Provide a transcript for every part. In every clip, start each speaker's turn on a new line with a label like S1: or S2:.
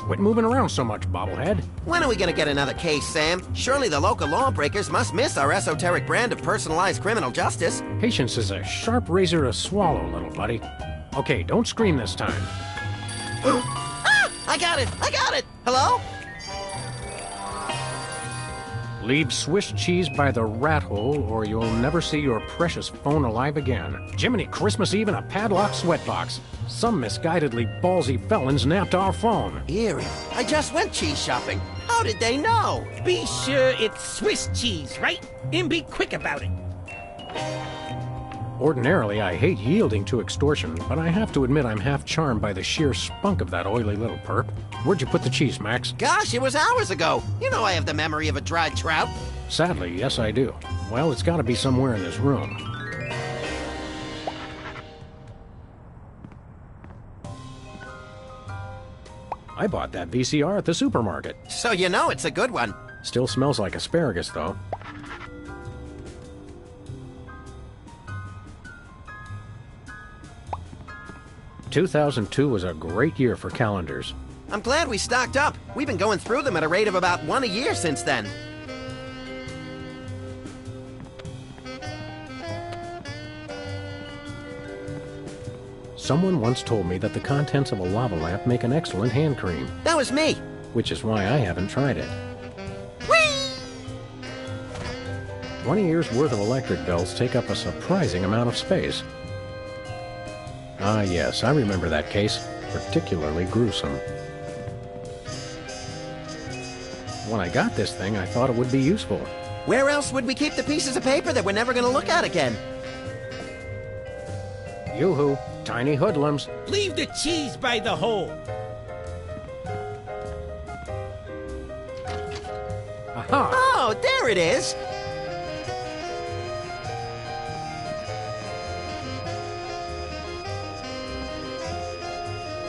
S1: Quit moving around so much, bobblehead.
S2: When are we gonna get another case, Sam? Surely the local lawbreakers must miss our esoteric brand of personalized criminal justice.
S1: Patience is a sharp razor to swallow, little buddy. Okay, don't scream this time.
S2: Ah! I got it! I got it! Hello?
S1: Leave Swiss cheese by the rat hole, or you'll never see your precious phone alive again. Jiminy Christmas Eve in a padlocked sweatbox. Some misguidedly ballsy felons napped our phone.
S2: Eerie. I just went cheese shopping. How did they know?
S3: Be sure it's Swiss cheese, right? And be quick about it.
S1: Ordinarily, I hate yielding to extortion, but I have to admit I'm half charmed by the sheer spunk of that oily little perp. Where'd you put the cheese, Max?
S2: Gosh, it was hours ago. You know I have the memory of a dried trout.
S1: Sadly, yes I do. Well, it's gotta be somewhere in this room. I bought that VCR at the supermarket.
S2: So you know it's a good one.
S1: Still smells like asparagus, though. "2002 was a great year for calendars.
S2: I'm glad we stocked up. We've been going through them at a rate of about one a year since then.
S1: Someone once told me that the contents of a lava lamp make an excellent hand cream,
S2: That was me.
S1: which is why I haven't tried it.
S2: Whee!
S1: 20 years' worth of electric bills take up a surprising amount of space. Ah, yes, I remember that case. Particularly gruesome. When I got this thing, I thought it would be useful.
S2: Where else would we keep the pieces of paper that we're never going to look at again?
S1: Yoo-hoo, tiny hoodlums.
S3: Leave the cheese by the hole.
S1: Aha!
S2: Oh, there it is.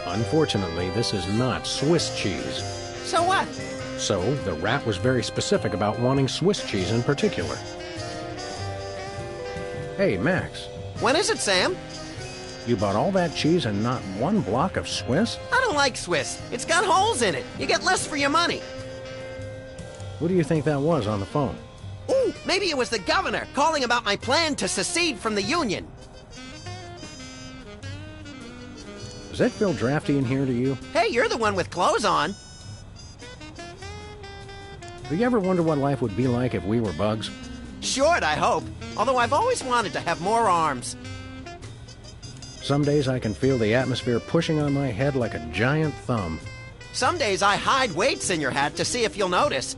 S1: Unfortunately, this is not Swiss cheese.
S2: So what?
S1: So, the rat was very specific about wanting Swiss cheese in particular. Hey, Max,
S2: When is it, Sam?
S1: you bought all that cheese and not one block of Swiss?
S2: I don't like Swiss. It's got holes in it. You get less for your money.
S1: What do you think that was on the phone?
S2: Ooh, maybe it was the governor calling about my plan to secede from the Union.
S1: Does that feel drafty in here to you?
S2: Hey, you're the one with clothes on.
S1: Do you ever wonder what life would be like if we were bugs?
S2: Short, I hope. Although I've always wanted to have more arms.
S1: Some days I can feel the atmosphere pushing on my head like a giant thumb.
S2: Some days I hide weights in your hat to see if you'll notice.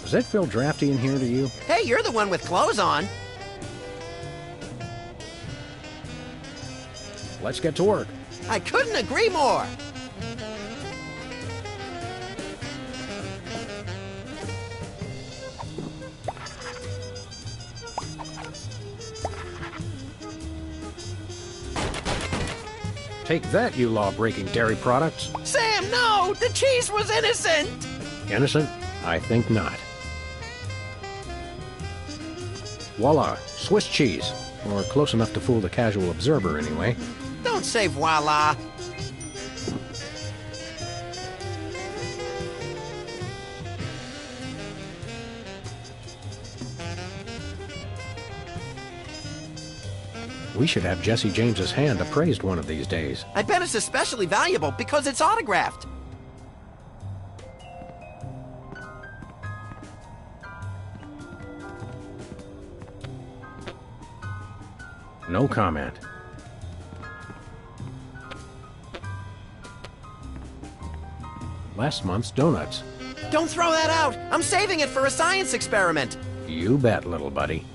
S1: Does that feel drafty in here to you?
S2: Hey, you're the one with clothes on.
S1: Let's get to work.
S2: I couldn't agree more.
S1: Take that, you law-breaking dairy products.
S2: Sam, no! The cheese was innocent!
S1: Innocent? I think not. Voila, Swiss cheese. Or close enough to fool the casual observer, anyway.
S2: Don't say voila.
S1: We should have Jesse James's hand appraised one of these days.
S2: I bet it's especially valuable because it's autographed.
S1: No comment. Last month's donuts.
S2: Don't throw that out! I'm saving it for a science experiment.
S1: You bet, little buddy.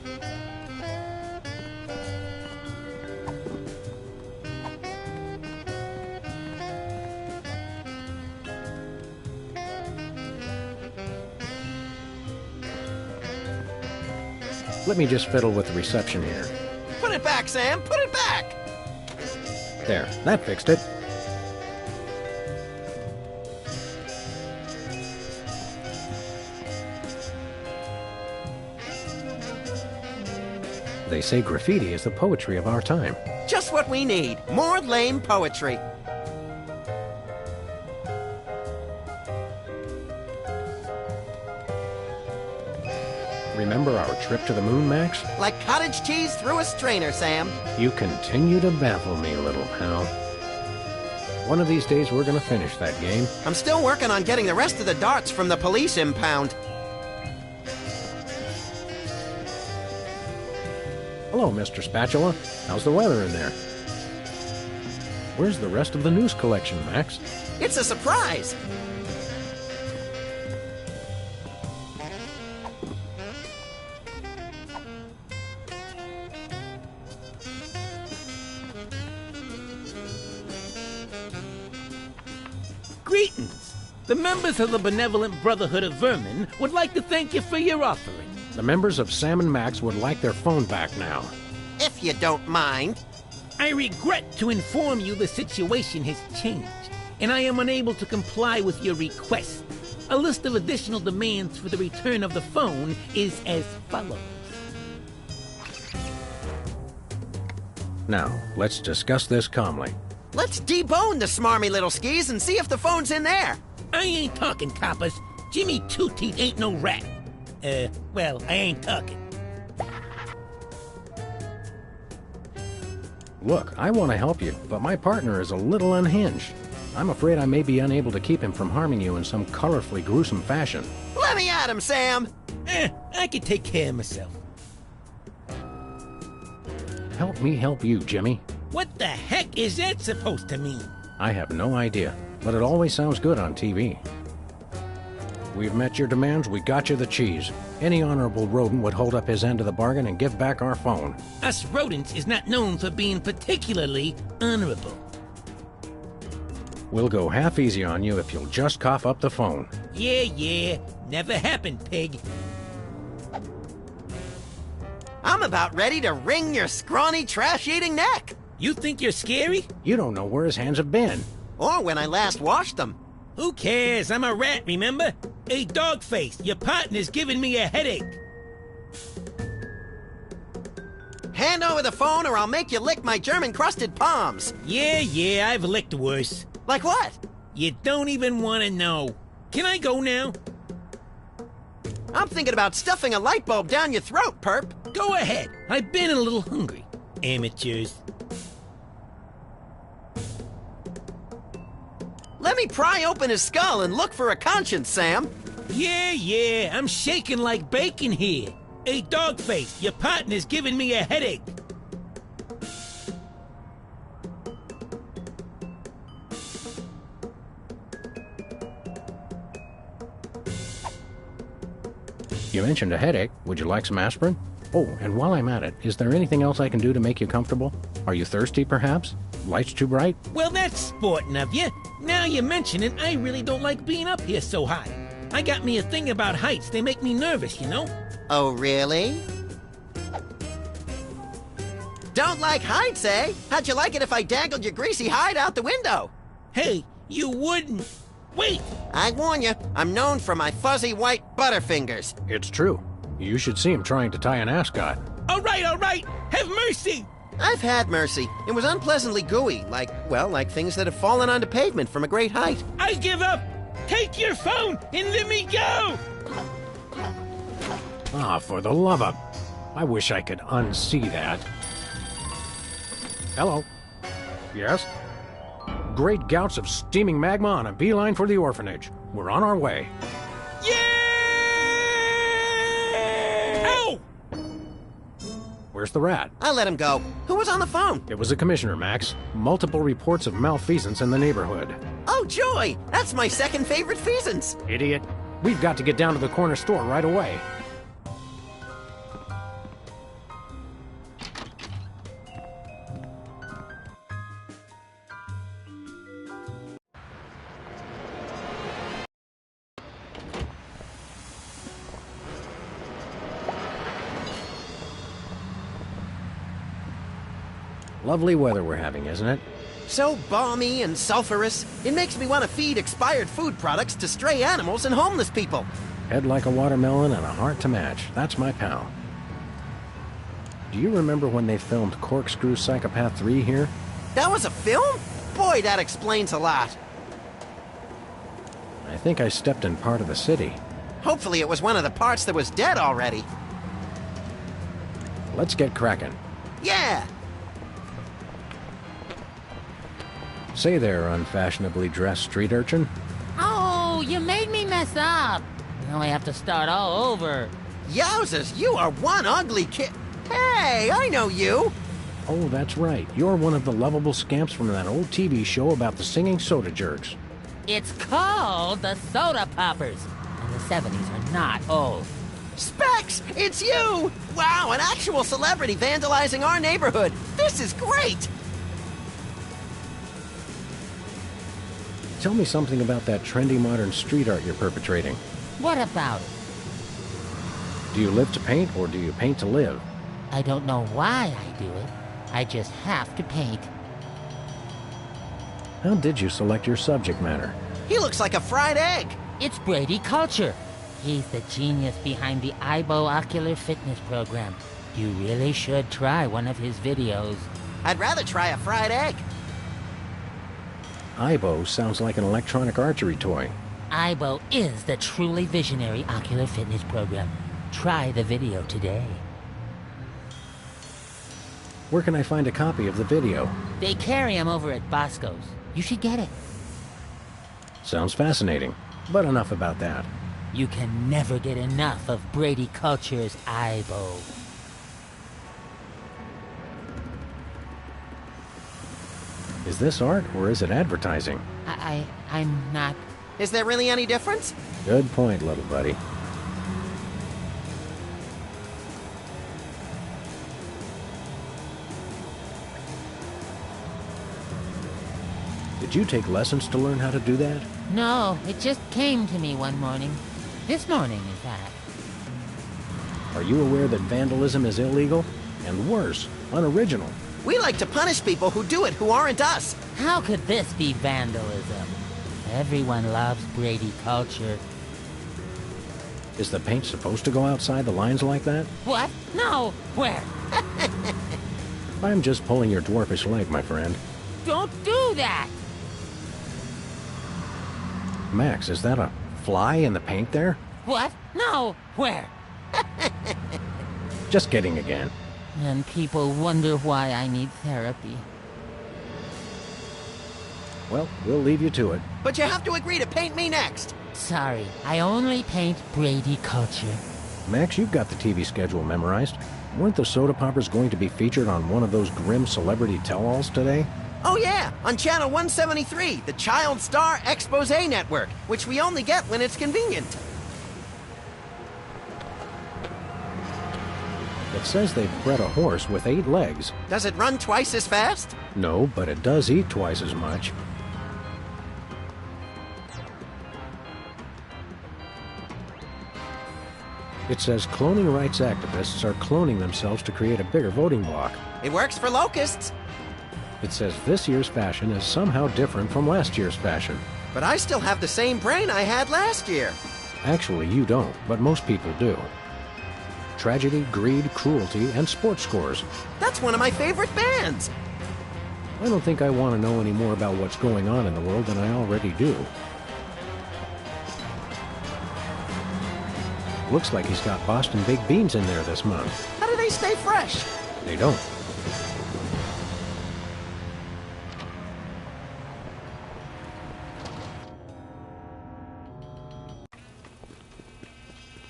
S1: Let me just fiddle with the reception here.
S2: Put it back, Sam! Put it back!
S1: There, that fixed it. They say graffiti is the poetry of our time.
S2: Just what we need. More lame poetry.
S1: Remember our trip to the moon, Max?
S2: Like cottage cheese through a strainer, Sam.
S1: You continue to baffle me, little pal. One of these days we're gonna finish that game.
S2: I'm still working on getting the rest of the darts from the police impound.
S1: Hello, Mr. Spatula. How's the weather in there? Where's the rest of the news collection, Max?
S2: It's a surprise.
S3: Greetings. The members of the Benevolent Brotherhood of Vermin would like to thank you for your offering.
S1: The members of Sam and Max would like their phone back now.
S2: If you don't mind.
S3: I regret to inform you the situation has changed, and I am unable to comply with your request. A list of additional demands for the return of the phone is as follows.
S1: Now, let's discuss this calmly.
S2: Let's debone the smarmy little skis and see if the phone's in there.
S3: I ain't talking, coppers. Jimmy Two-Teeth ain't no rat. Well, I ain't talking.
S1: Look, I want to help you, but my partner is a little unhinged. I'm afraid I may be unable to keep him from harming you in some colorfully gruesome fashion.
S2: Let me at him, Sam.
S3: I can take care of myself.
S1: Help me help you, Jimmy.
S3: What the heck is that supposed to mean?
S1: I have no idea, but it always sounds good on TV. We've met your demands, we got you the cheese. Any honorable rodent would hold up his end of the bargain and give back our phone.
S3: Us rodents is not known for being particularly honorable.
S1: We'll go half easy on you if you'll just cough up the phone.
S3: Yeah, never happened, pig.
S2: I'm about ready to wring your scrawny, trash-eating neck.
S3: You think you're scary?
S1: You don't know where his hands have been.
S2: Or when I last washed them.
S3: Who cares? I'm a rat, remember? Hey, Dogface, your partner's giving me a headache.
S2: Hand over the phone or I'll make you lick my German-crusted palms.
S3: Yeah, I've licked worse.
S2: Like what?
S3: You don't even want to know. Can I go now?
S2: I'm thinking about stuffing a light bulb down your throat, perp.
S3: Go ahead. I've been a little hungry. Amateurs.
S2: Let me pry open his skull and look for a conscience, Sam.
S3: Yeah, I'm shaking like bacon here. Hey, Dogface, your partner's giving me a headache.
S1: You mentioned a headache. Would you like some aspirin? Oh, and while I'm at it, is there anything else I can do to make you comfortable? Are you thirsty, perhaps? Lights too bright?
S3: Well, that's sporting of you. Now you mention it, I really don't like being up here so high. I got me a thing about heights. They make me nervous, you know?
S2: Oh, really? Don't like heights, eh? How'd you like it if I dangled your greasy hide out the window?
S3: Hey, you wouldn't. Wait!
S2: I warn you, I'm known for my fuzzy white butterfingers.
S1: It's true. You should see him trying to tie an ascot.
S3: All right. Have mercy!
S2: I've had mercy. It was unpleasantly gooey, like things that have fallen onto pavement from a great height.
S3: I give up! Take your phone and let me go!
S1: Ah, for the love of... I wish I could unsee that. Hello. Yes? Great gouts of steaming magma on a beeline for the orphanage. We're on our way.
S3: Yeah! Ow!
S1: Where's the rat?
S2: I let him go. Who was on the phone?
S1: It was the commissioner, Max. Multiple reports of malfeasance in the neighborhood.
S2: Oh, joy! That's my second favorite feasance.
S1: Idiot. We've got to get down to the corner store right away. Lovely weather we're having, isn't it?
S2: So balmy and sulfurous, it makes me want to feed expired food products to stray animals and homeless people.
S1: Head like a watermelon and a heart to match. That's my pal. Do you remember when they filmed Corkscrew Psychopath 3 here?
S2: That was a film? Boy, that explains a lot.
S1: I think I stepped in part of the city.
S2: Hopefully it was one of the parts that was dead already.
S1: Let's get cracking.
S2: Yeah!
S1: Say there, unfashionably dressed street urchin.
S4: Oh, you made me mess up. Now I have to start all over.
S2: Yowzers, you are one ugly kid. Hey, I know you.
S1: Oh, that's right. You're one of the lovable scamps from that old TV show about the singing soda jerks.
S4: It's called the Soda Poppers. And the 70s are not old.
S2: Specs, it's you! Wow, an actual celebrity vandalizing our neighborhood. This is great!
S1: Tell me something about that trendy modern street art you're perpetrating.
S4: What about it?
S1: Do you live to paint, or do you paint to live?
S4: I don't know why I do it. I just have to paint.
S1: How did you select your subject matter?
S2: He looks like a fried egg.
S4: It's Brady Culture. He's the genius behind the Aibo Ocular Fitness program. You really should try one of his videos.
S2: I'd rather try a fried egg.
S1: Aibo sounds like an electronic archery toy.
S4: Aibo is the truly visionary ocular fitness program. Try the video today.
S1: Where can I find a copy of the video?
S4: They carry them over at Bosco's. You should get it.
S1: Sounds fascinating, but enough about that.
S4: You can never get enough of Brady Culture's Aibo.
S1: Is this art, or is it advertising?
S4: I'm not...
S2: Is there really any difference?
S1: Good point, little buddy. Did you take lessons to learn how to do that?
S4: No, it just came to me one morning. This morning, in fact.
S1: Are you aware that vandalism is illegal? And worse, unoriginal.
S2: We like to punish people who do it who aren't us.
S4: How could this be vandalism? Everyone loves Brady Culture.
S1: Is the paint supposed to go outside the lines like that?
S4: What? No! Where?
S1: I'm just pulling your dwarfish leg, my friend.
S4: Don't do that!
S1: Max, is that a fly in the paint there?
S4: What? No! Where?
S1: Just kidding again.
S4: And people wonder why I need therapy.
S1: Well, we'll leave you to it.
S2: But you have to agree to paint me next.
S4: Sorry, I only paint Brady Culture.
S1: Max, you've got the TV schedule memorized. Weren't the Soda Poppers going to be featured on one of those grim celebrity tell-alls today?
S2: Oh yeah, on Channel 173, the Child Star Expose Network, which we only get when it's convenient.
S1: It says they've bred a horse with 8 legs.
S2: Does it run twice as fast?
S1: No, but it does eat twice as much. It says cloning rights activists are cloning themselves to create a bigger voting bloc.
S2: It works for locusts.
S1: It says this year's fashion is somehow different from last year's fashion.
S2: But I still have the same brain I had last year.
S1: Actually, you don't, but most people do. Tragedy, greed, cruelty, and sports scores.
S2: That's one of my favorite bands.
S1: I don't think I want to know any more about what's going on in the world than I already do. Looks like he's got Boston baked beans in there this month.
S2: How do they stay fresh?
S1: They don't.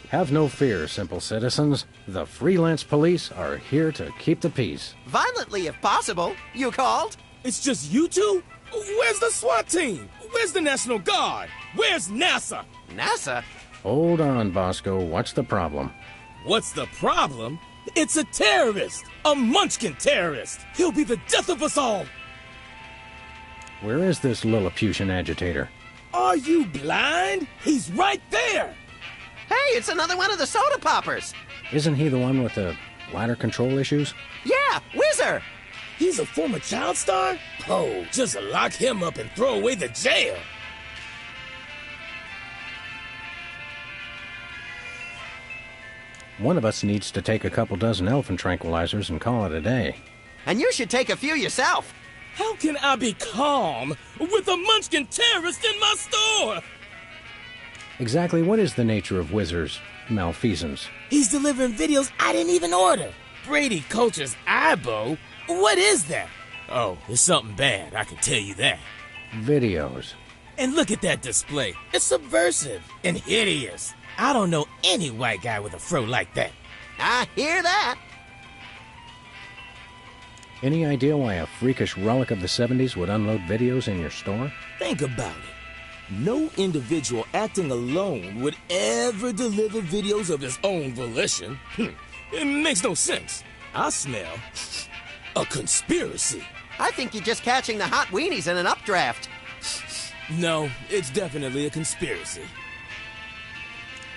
S1: Have no fear, simple citizens. The freelance police are here to keep the peace.
S2: Violently, if possible. You called?
S5: It's just you two? Where's the SWAT team? Where's the National Guard? Where's NASA?
S2: NASA?
S1: Hold on, Bosco. What's the problem?
S5: What's the problem? It's a terrorist! A Munchkin terrorist! He'll be the death of us all!
S1: Where is this Lilliputian agitator?
S5: Are you blind? He's right there!
S2: Hey, it's another one of the Soda Poppers.
S1: Isn't he the one with the bladder control issues?
S2: Yeah, Whizzer.
S5: He's a former child star? Oh, just lock him up and throw away the jail!
S1: One of us needs to take a couple dozen elephant tranquilizers and call it a day.
S2: And you should take a few yourself.
S5: How can I be calm with a Munchkin terrorist in my store?
S1: Exactly what is the nature of Whizzer's malfeasance?
S5: He's delivering videos I didn't even order. Brady Culture's Aibo? What is that? Oh, it's something bad, I can tell you that.
S1: Videos.
S5: And look at that display. It's subversive and hideous. I don't know any white guy with a fro like that.
S2: I hear that.
S1: Any idea why a freakish relic of the 70s would unload videos in your store?
S5: Think about it. No individual acting alone would ever deliver videos of his own volition. It makes no sense. I smell a conspiracy.
S2: I think you're just catching the hot weenies in an updraft.
S5: No, it's definitely a conspiracy.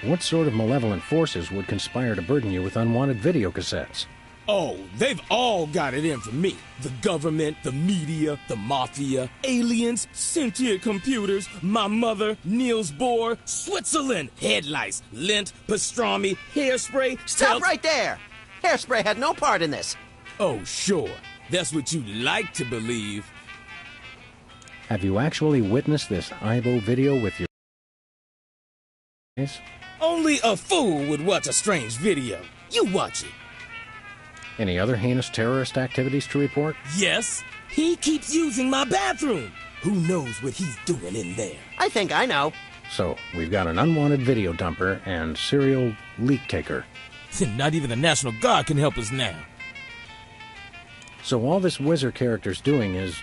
S1: What sort of malevolent forces would conspire to burden you with unwanted video cassettes?
S5: Oh, they've all got it in for me. The government, the media, the mafia, aliens, sentient computers, my mother, Niels Bohr, Switzerland, headlights, lint, pastrami, hairspray.
S2: Stop right there! Hairspray had no part in this.
S5: Oh, sure. That's what you like to believe.
S1: Have you actually witnessed this Aibo video with your eyes?
S5: Only a fool would watch a strange video. You watch it.
S1: Any other heinous terrorist activities to report?
S5: Yes, he keeps using my bathroom. Who knows what he's doing in there?
S2: I think I know.
S1: So, we've got an unwanted video dumper and serial leak taker.
S5: Not even the National Guard can help us now.
S1: So all this Whizzer character's doing is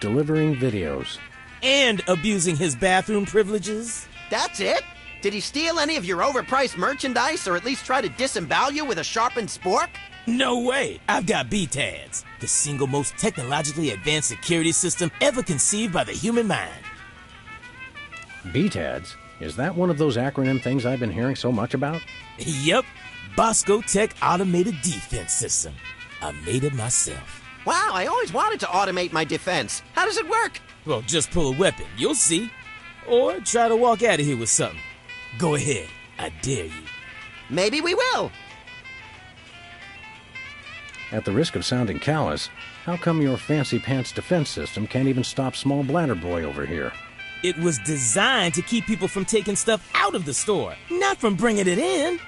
S1: delivering videos.
S5: And abusing his bathroom privileges?
S2: That's it? Did he steal any of your overpriced merchandise or at least try to disembowel you with a sharpened spork?
S5: No way! I've got BTADS, the single most technologically advanced security system ever conceived by the human mind.
S1: BTADS? Is that one of those acronym things I've been hearing so much about?
S5: Yep, Bosco Tech Automated Defense System. I made it myself.
S2: Wow, I always wanted to automate my defense. How does it work?
S5: Well, just pull a weapon, you'll see. Or try to walk out of here with something. Go ahead, I dare you.
S2: Maybe we will.
S1: At the risk of sounding callous, how come your fancy pants defense system can't even stop small bladder boy over here?
S5: It was designed to keep people from taking stuff out of the store, not from bringing it in.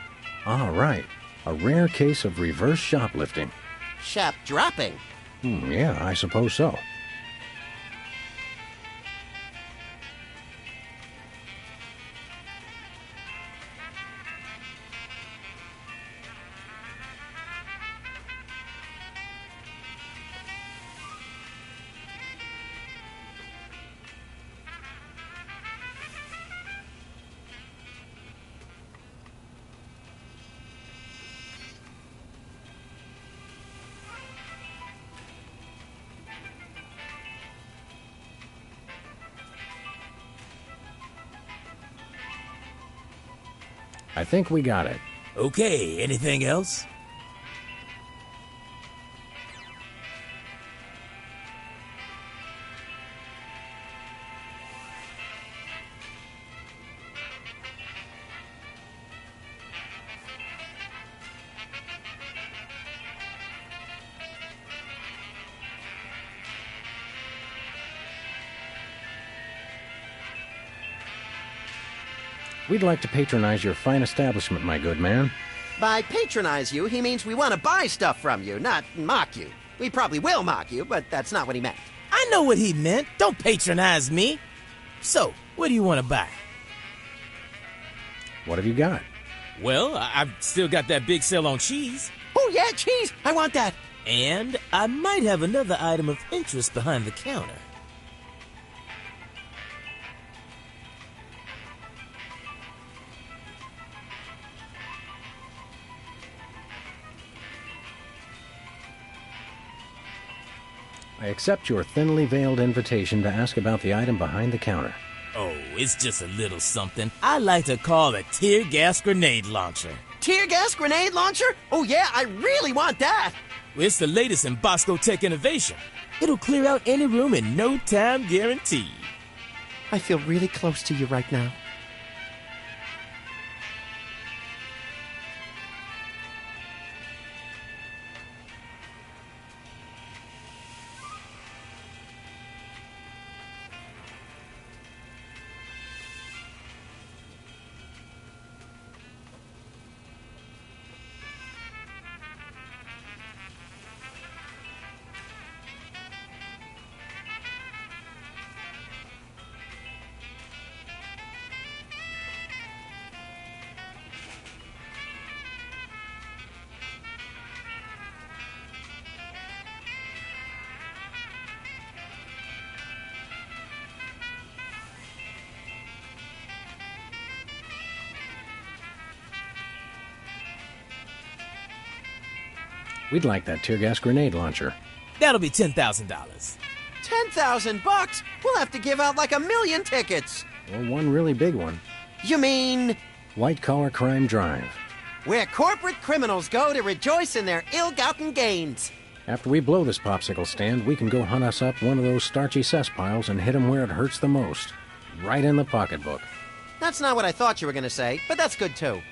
S1: Ah, right. A rare case of reverse shoplifting.
S2: Shop dropping.
S1: Yeah, I suppose so. I think we got it.
S5: Okay, anything else?
S1: We'd like to patronize your fine establishment, my good man.
S2: By patronize you, he means we want to buy stuff from you, not mock you. We probably will mock you, but that's not what he meant.
S5: I know what he meant. Don't patronize me. So, what do you want to buy?
S1: What have you got?
S5: Well, I've still got that big sale on cheese.
S2: Oh, yeah, cheese. I want that.
S5: And I might have another item of interest behind the counter.
S1: I accept your thinly veiled invitation to ask about the item behind the counter.
S5: Oh, it's just a little something I like to call a tear gas grenade launcher.
S2: Tear gas grenade launcher? Oh, yeah, I really want that.
S5: It's the latest in Bosco Tech innovation. It'll clear out any room in no time guaranteed.
S2: I feel really close to you right now.
S1: We'd like that tear gas grenade launcher.
S5: That'll be $10,000.
S2: 10,000 bucks? We'll have to give out like 1,000,000 tickets.
S1: Or one really big one.
S2: You mean
S1: White Collar Crime Drive.
S2: where corporate criminals go to rejoice in their ill-gotten gains?
S1: After we blow this popsicle stand, we can go hunt us up one of those starchy cess piles and hit 'em where it hurts the most. Right in the pocketbook.
S2: That's not what I thought you were going to say, but that's good too.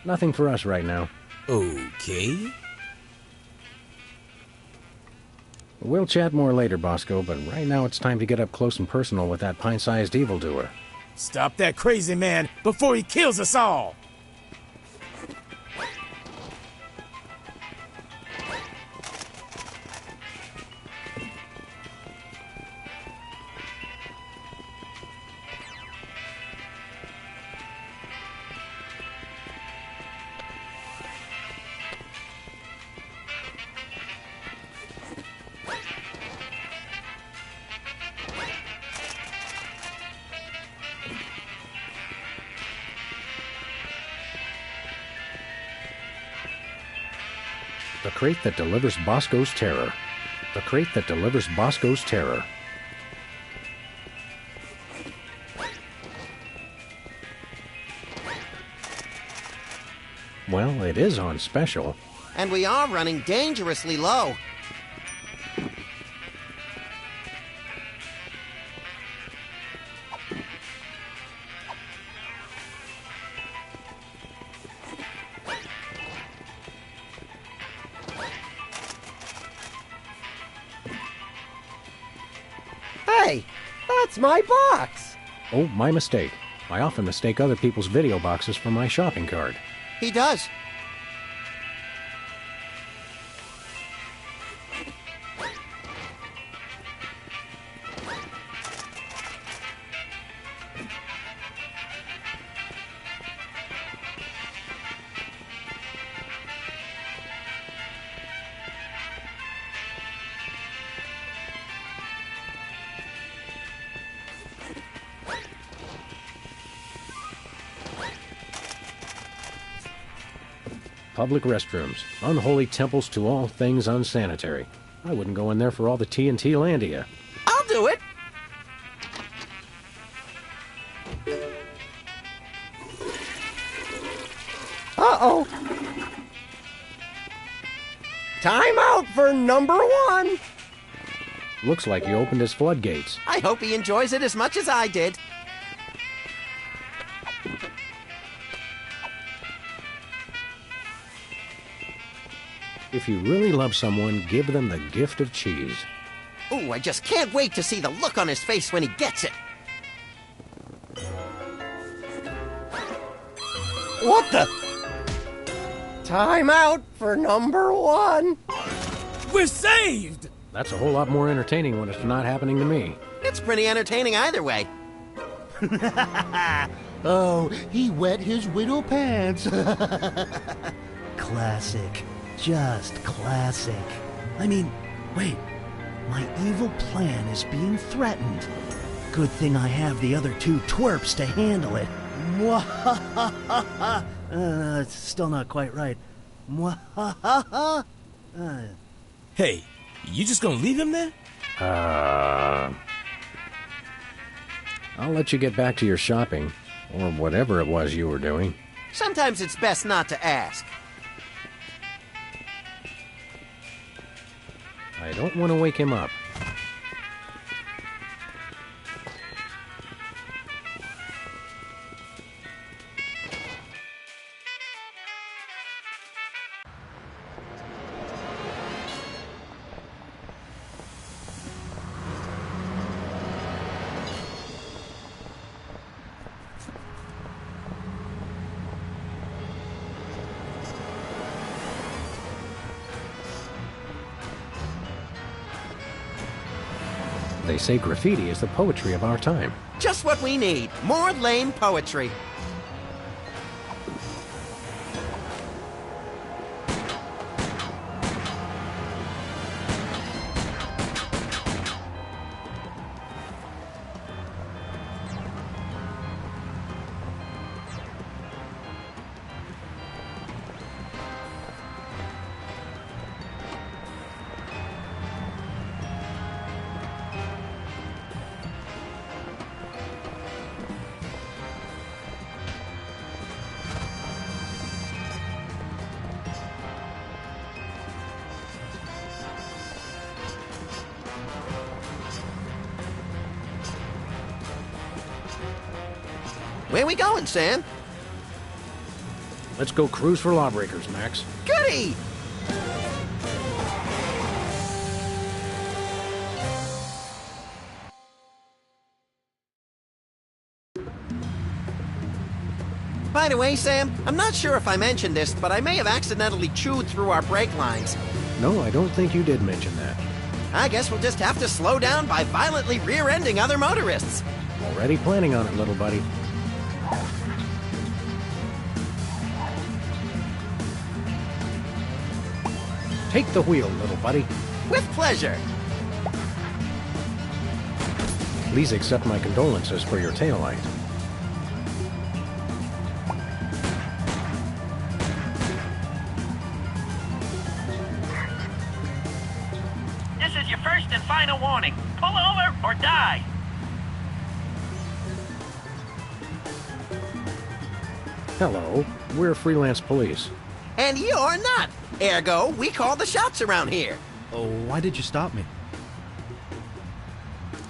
S1: Nothing for us right now.
S5: Okay.
S1: We'll chat more later, Bosco, but right now it's time to get up close and personal with that pint-sized evildoer.
S5: Stop that crazy man before he kills us all!
S1: The crate that delivers Bosco's terror. The crate that delivers Bosco's terror. Well, it is on special.
S2: And we are running dangerously low. Hey, that's my box.
S1: Oh, my mistake. I often mistake other people's video boxes for my shopping cart.
S2: He does.
S1: Public restrooms. Unholy temples to all things unsanitary. I wouldn't go in there for all the TNT Landia.
S2: I'll do it. Uh-oh. Time out for number one.
S1: Looks like he opened his floodgates.
S2: I hope he enjoys it as much as I did.
S1: If you really love someone, give them the gift of cheese.
S2: Ooh, I just can't wait to see the look on his face when he gets it. What the? Time out for number one.
S5: We're saved!
S1: That's a whole lot more entertaining when it's not happening to me.
S2: It's pretty entertaining either way.
S6: Oh, he wet his widow pants. Classic. Just classic. I mean, wait. My evil plan is being threatened. Good thing I have the other two twerps to handle it. Mwahahaha. It's still not quite right. Mwahahaha.
S5: Hey, you just gonna leave him there?
S1: I'll let you get back to your shopping, or whatever it was you were doing.
S2: Sometimes it's best not to ask.
S1: I don't want to wake him up. They say graffiti is the poetry of our time.
S2: Just what we need. More lame poetry. Where we going, Sam?
S1: Let's go cruise for lawbreakers, Max.
S2: Goody! By the way, Sam, I'm not sure if I mentioned this, but I may have accidentally chewed through our brake lines.
S1: No, I don't think you did mention that.
S2: I guess we'll just have to slow down by violently rear-ending other motorists.
S1: Already planning on it, little buddy. Take the wheel, little buddy.
S2: With pleasure.
S1: Please accept my condolences for your taillight.
S7: This is your first and final warning. Pull over or die.
S1: Hello, we're freelance police.
S2: And you're not. Ergo, we call the shots around here.
S6: Oh, why did you stop me?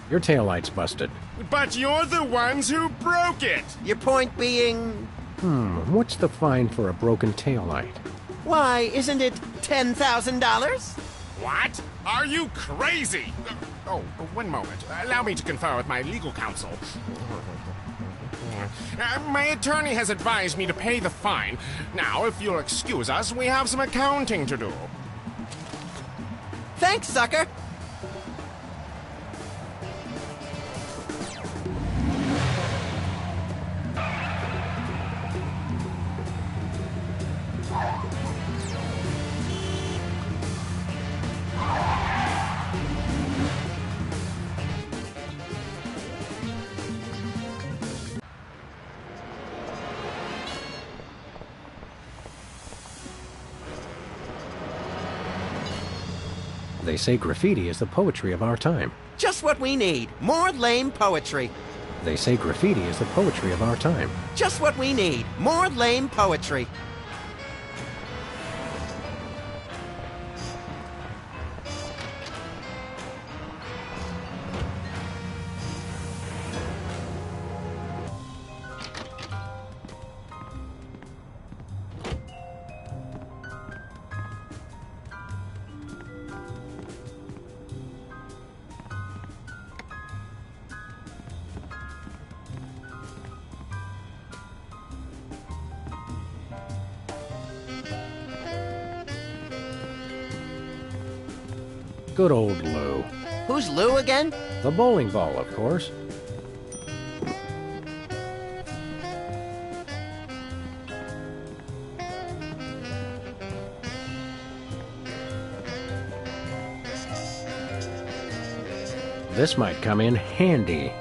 S1: Your taillight's busted.
S8: But you're the ones who broke it!
S2: Your point being...
S1: What's the fine for a broken taillight?
S2: Why, isn't it $10,000?
S8: What? Are you crazy? Oh, one moment. Allow me to confer with my legal counsel. My attorney has advised me to pay the fine. Now, if you'll excuse us, we have some accounting to do.
S2: Thanks, sucker.
S1: They say graffiti is the poetry of our time.
S2: Just what we need. More lame poetry.
S1: They say graffiti is the poetry of our time.
S2: Just what we need. More lame poetry.
S1: Good old Lou.
S2: Who's Lou again?
S1: The bowling ball, of course. This might come in handy.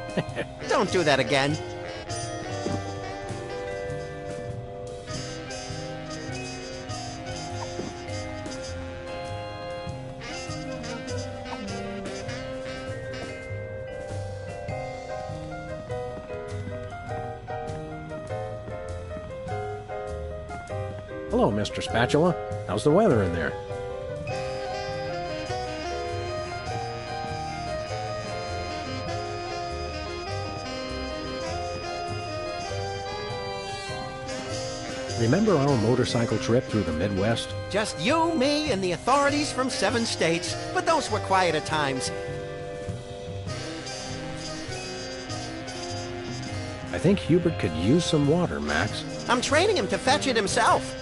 S2: Don't do that again.
S1: Hello, Mr. Spatula. How's the weather in there? Remember our motorcycle trip through the Midwest?
S2: Just you, me, and the authorities from 7 states. But those were quieter times.
S1: I think Hubert could use some water, Max.
S2: I'm training him to fetch it himself.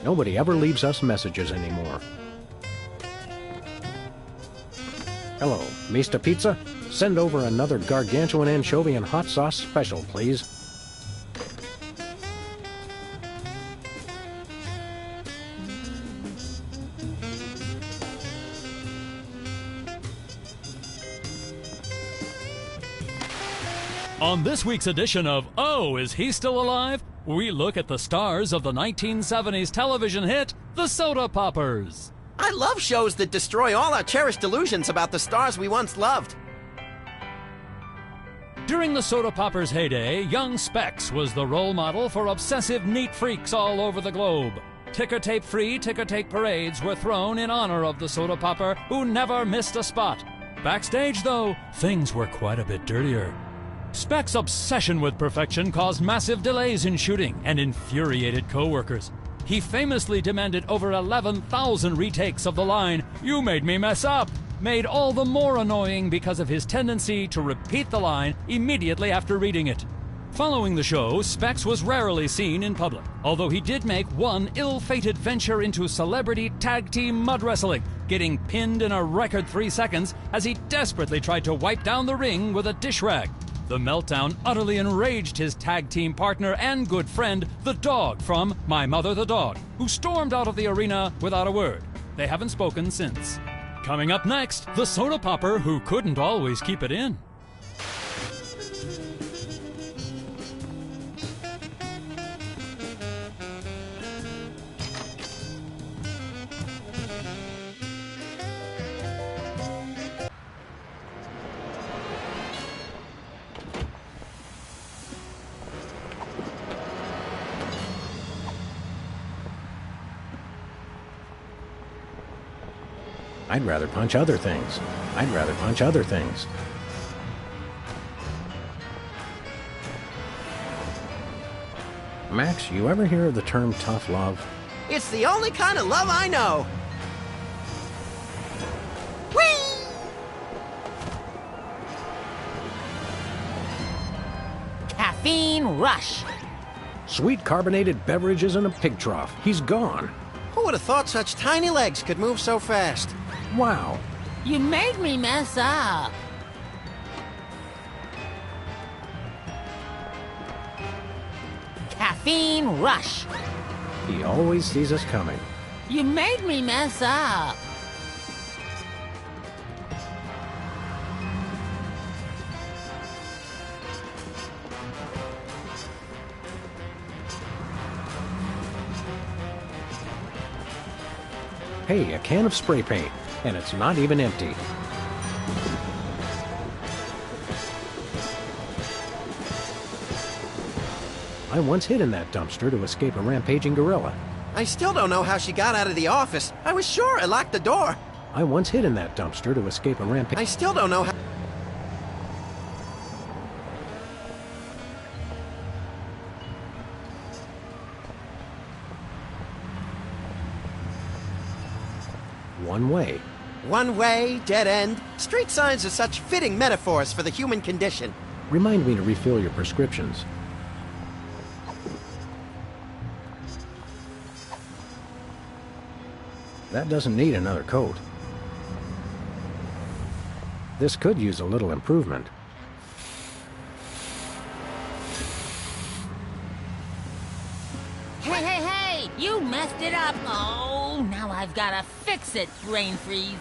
S1: Nobody ever leaves us messages anymore. Hello, Mr. Pizza? Send over another gargantuan anchovy and hot sauce special, please.
S9: On this week's edition of Oh, Is He Still Alive?, we look at the stars of the 1970s television hit, The Soda Poppers.
S2: I love shows that destroy all our cherished illusions about the stars we once loved.
S9: During the Soda Poppers' heyday, young Specs was the role model for obsessive neat freaks all over the globe. Ticker-tape-free ticker-tape parades were thrown in honor of the Soda Popper, who never missed a spot. Backstage, though, things were quite a bit dirtier. Specs' obsession with perfection caused massive delays in shooting and infuriated co-workers. He famously demanded over 11,000 retakes of the line, "You made me mess up," made all the more annoying because of his tendency to repeat the line immediately after reading it. Following the show, Specs was rarely seen in public, although he did make one ill-fated venture into celebrity tag team mud wrestling, getting pinned in a record 3 seconds as he desperately tried to wipe down the ring with a dish rag. The meltdown utterly enraged his tag team partner and good friend, the Dog from My Mother the Dog, who stormed out of the arena without a word. They haven't spoken since. Coming up next, the Soda Popper who couldn't always keep it in.
S1: I'd rather punch other things. I'd rather punch other things. Max, you ever hear of the term tough love?
S2: It's the only kind of love I know. Whee!
S4: Caffeine rush.
S1: Sweet carbonated beverages in a pig trough. He's gone.
S2: Who would have thought such tiny legs could move so fast?
S1: Wow.
S4: You made me mess up. Caffeine rush.
S1: He always sees us coming.
S4: You made me mess up.
S1: Hey, a can of spray paint, and it's not even empty. I once hid in that dumpster to escape a rampaging gorilla.
S2: I still don't know how she got out of the office. I was sure I locked the door.
S1: I once hid in that dumpster to escape a rampage.
S2: I still don't know how...
S1: One way.
S2: One way, dead end. Street signs are such fitting metaphors for the human condition.
S1: Remind me to refill your prescriptions. That doesn't need another coat. This could use a little improvement.
S4: Hey, hey, hey! You messed it up! Oh, now I've gotta fix it, Brain Freeze.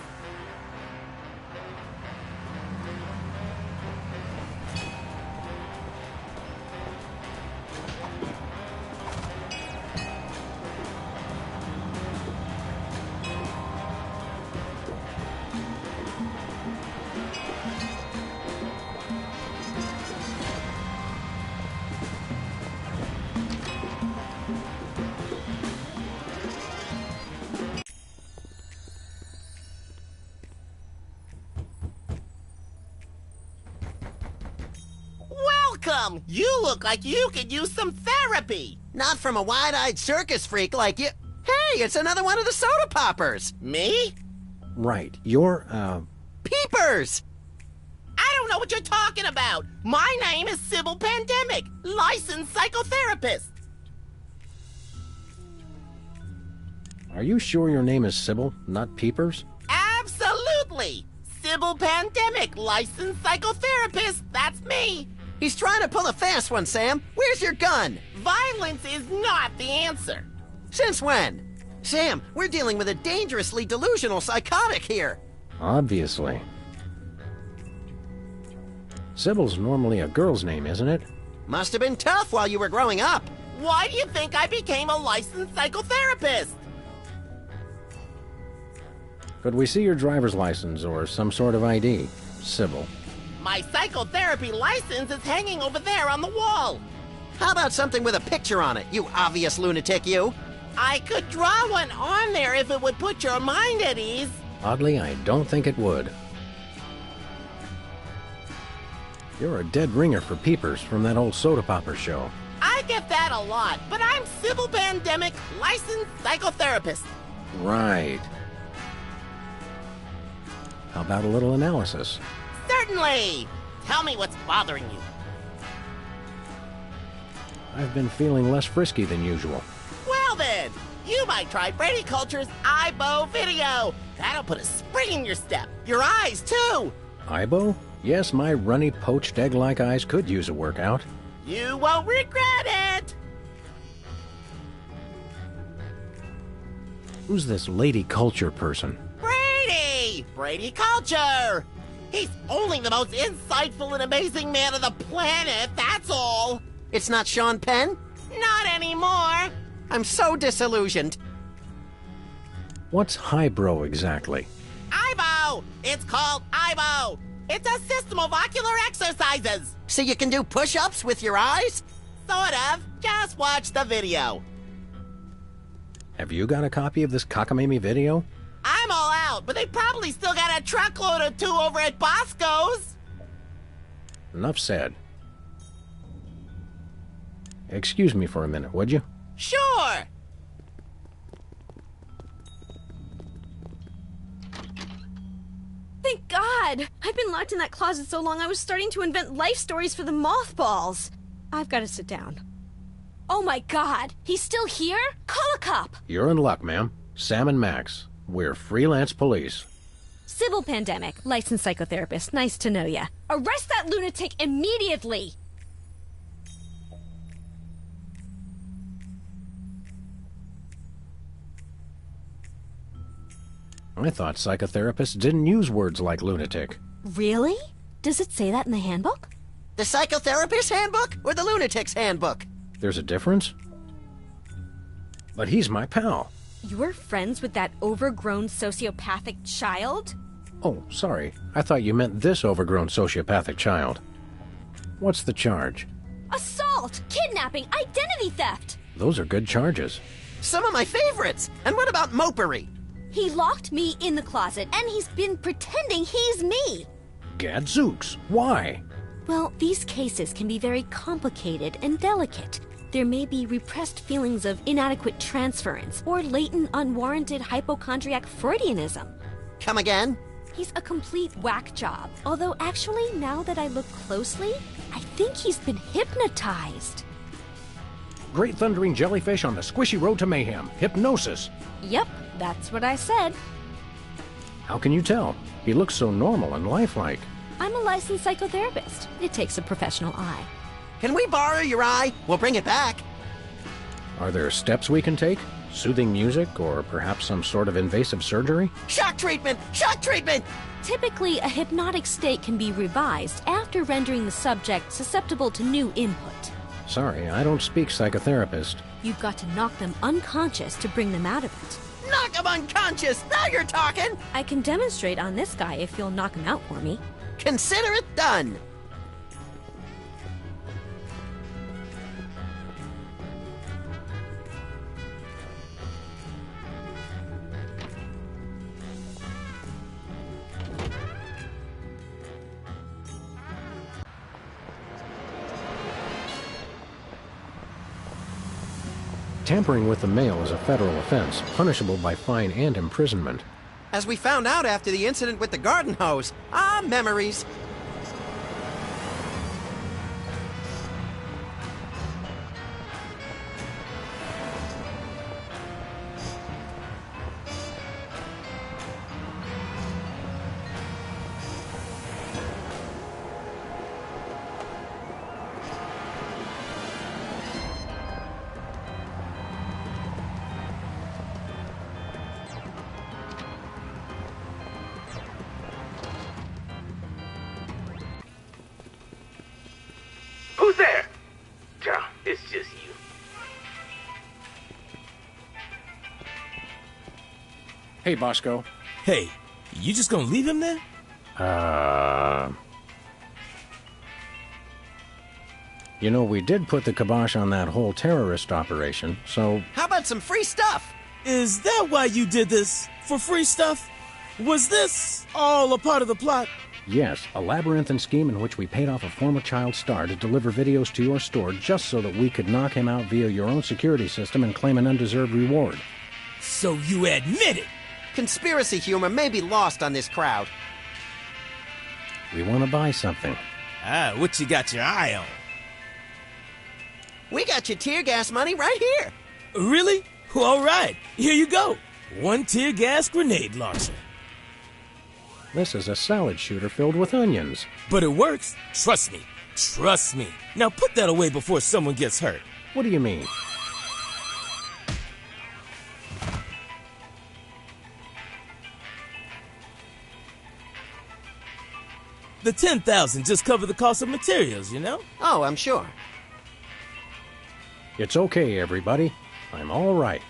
S10: Welcome! You look like you could use some therapy.
S2: Not from a wide-eyed circus freak like you. Hey, it's another one of the Soda Poppers.
S10: Me?
S1: Right. You're,
S2: Peepers!
S10: I don't know what you're talking about. My name is Sybil Pandemic, licensed psychotherapist.
S1: Are you sure your name is Sybil, not Peepers?
S10: Absolutely. Sybil Pandemic, licensed psychotherapist. That's me.
S2: He's trying to pull a fast one, Sam. Where's your gun?
S10: Violence is not the answer.
S2: Since when? Sam, we're dealing with a dangerously delusional psychotic here.
S1: Obviously. Sybil's normally a girl's name, isn't it?
S2: Must have been tough while you were growing up.
S10: Why do you think I became a licensed psychotherapist?
S1: Could we see your driver's license or some sort of ID, Sybil?
S10: My psychotherapy license is hanging over there on the wall.
S2: How about something with a picture on it, you obvious lunatic, you?
S10: I could draw one on there if it would put your mind at ease.
S1: Oddly, I don't think it would. You're a dead ringer for peepers from that old soda popper show.
S10: I get that a lot, but I'm Sybil Pandemic, licensed psychotherapist.
S1: Right. How about a little analysis?
S10: Certainly. Tell me what's bothering you.
S1: I've been feeling less frisky than usual.
S10: Well then, you might try Brady Culture's IBO video. That'll put a spring in your step. Your eyes, too.
S1: Ibo? Yes, my runny, poached egg-like eyes could use a workout.
S10: You won't regret it.
S1: Who's this Lady Culture person?
S10: Brady! Brady Culture! He's only the most insightful and amazing man on the planet, that's all.
S2: It's not Sean Penn?
S10: Not anymore.
S2: I'm so disillusioned.
S1: What's highbrow exactly?
S10: IBO! It's called IBO! It's a system of ocular exercises!
S2: So you can do push-ups with your eyes?
S10: Sort of. Just watch the video.
S1: Have you got a copy of this cockamamie video?
S10: I'm all out, but they probably still got a truckload or two over at Bosco's.
S1: Enough said. Excuse me for a minute, would you?
S10: Sure!
S11: Thank God! I've been locked in that closet so long I was starting to invent life stories for the mothballs. I've got to sit down. Oh my God! He's still here? Call a cop!
S1: You're in luck, ma'am. Sam and Max. We're freelance police.
S11: Sybil Pandemic, licensed psychotherapist. Nice to know ya. Arrest that lunatic immediately!
S1: I thought psychotherapists didn't use words like lunatic.
S11: Really? Does it say that in the handbook?
S2: The psychotherapist's handbook or the lunatic's handbook?
S1: There's a difference? But he's my pal.
S11: You're friends with that overgrown sociopathic child?
S1: Oh, sorry. I thought you meant this overgrown sociopathic child. What's the charge?
S11: Assault! Kidnapping! Identity theft!
S1: Those are good charges.
S2: Some of my favorites! And what about mopery?
S11: He locked me in the closet, and he's been pretending he's me!
S1: Gadzooks! Why?
S11: Well, these cases can be very complicated and delicate. There may be repressed feelings of inadequate transference or latent unwarranted hypochondriac Freudianism.
S2: Come again?
S11: He's a complete whack job. Although actually, now that I look closely, I think he's been hypnotized.
S1: Great thundering jellyfish on the squishy road to mayhem. Hypnosis.
S11: Yep, that's what I said.
S1: How can you tell? He looks so normal and lifelike.
S11: I'm a licensed psychotherapist. It takes a professional eye.
S2: Can we borrow your eye? We'll bring it back.
S1: Are there steps we can take? Soothing music, or perhaps some sort of invasive surgery?
S2: Shock treatment! Shock treatment!
S11: Typically, a hypnotic state can be revised after rendering the subject susceptible to new input.
S1: Sorry, I don't speak psychotherapist.
S11: You've got to knock them unconscious to bring them out of it.
S2: Knock him unconscious! Now you're talking!
S11: I can demonstrate on this guy if you'll knock him out for me.
S2: Consider it done!
S1: Tampering with the mail is a federal offense, punishable by fine and imprisonment.
S2: As we found out after the incident with the garden hose. Ah, memories.
S12: there? Oh, it's just you.
S1: Hey, Bosco.
S5: Hey, you just gonna leave him there?
S1: You know, we did put the kibosh on that whole terrorist operation, so...
S2: How about some free stuff?
S5: Is that why you did this? For free stuff? Was this all a part of the plot?
S1: Yes, a labyrinthine scheme in which we paid off a former child star to deliver videos to your store just so that we could knock him out via your own security system and claim an undeserved reward.
S5: So you admit it?
S2: Conspiracy humor may be lost on this crowd.
S1: We want to buy something.
S5: Ah, what you got your eye on?
S2: We got your tear gas money right here.
S5: Really? Well, all right, here you go. 1 tear gas grenade launcher.
S1: This is a salad shooter filled with onions.
S5: But it works. Trust me. Trust me. Now put that away before someone gets hurt.
S1: What do you mean?
S5: The $10,000 just covered the cost of materials, you know?
S2: Oh, I'm sure.
S1: It's okay, everybody. I'm all right.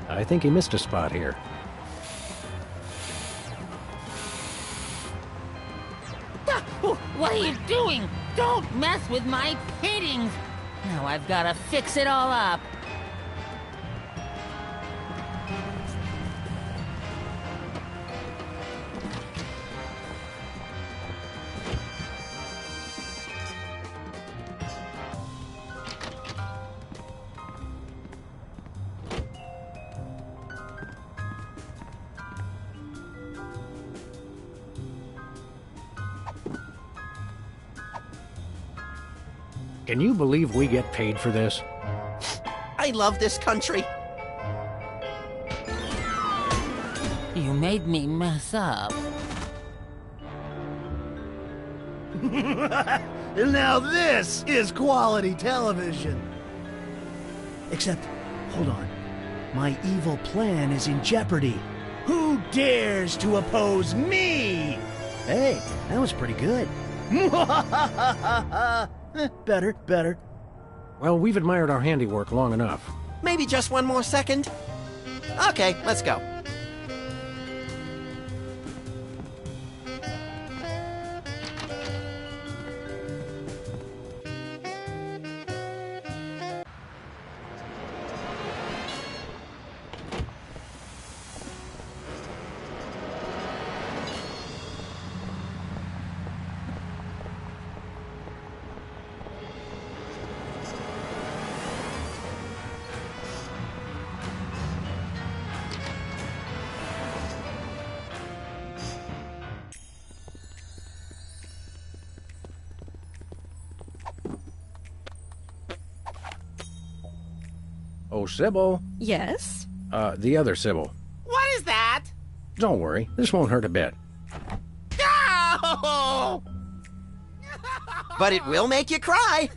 S1: I think he missed a spot here.
S4: What are you doing? Don't mess with my paintings! Now I've gotta fix it all up.
S1: Can you believe we get paid for this?
S2: I love this country.
S4: You made me mess up.
S6: Now this is quality television. Except, hold on. My evil plan is in jeopardy. Who dares to oppose me? Hey, that was pretty good. Better.
S1: Well, we've admired our handiwork long enough.
S2: Maybe just one more second? Okay, let's go.
S1: Oh, Sybil.
S11: Yes?
S1: The other Sybil.
S10: What is that?
S1: Don't worry, this won't hurt a bit.
S10: No!
S2: But it will make you cry.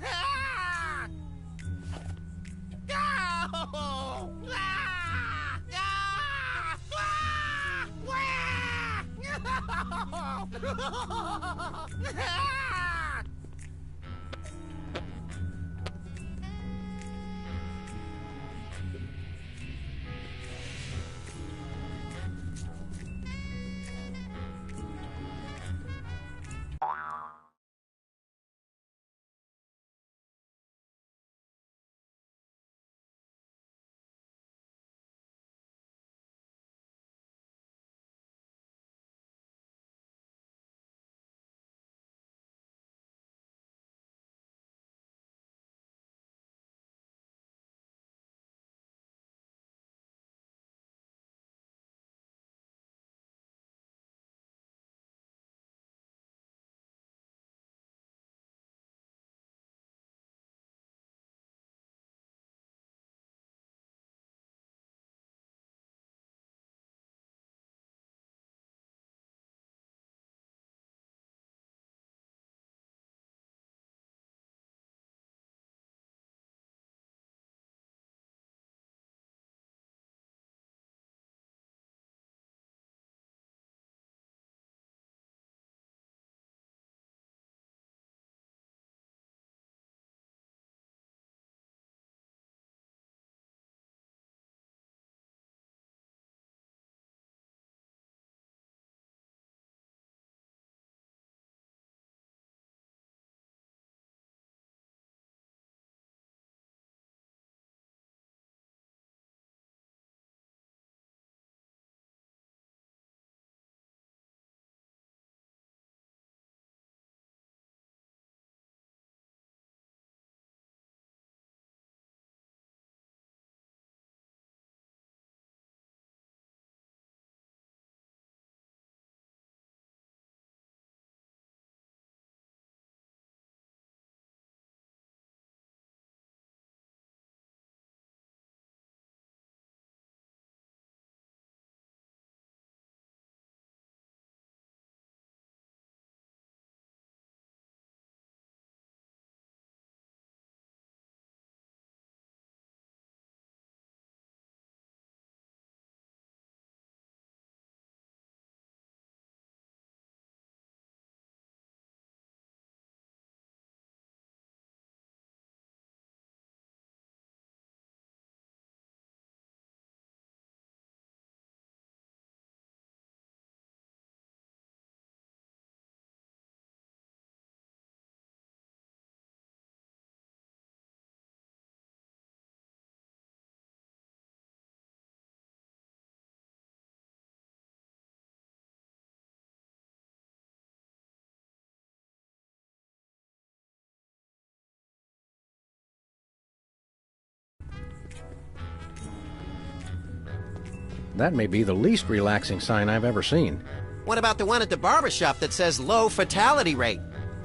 S1: That may be the least relaxing sign I've ever seen.
S2: What about the one at the barber shop that says low fatality rate?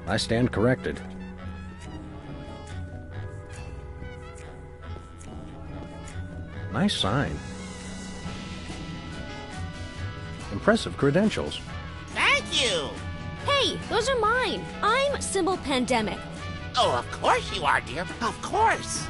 S1: I stand corrected. Nice sign. Impressive credentials.
S10: Thank you!
S11: Hey, those are mine. I'm Symbol Pandemic.
S10: Oh, of course you are, dear. Of course.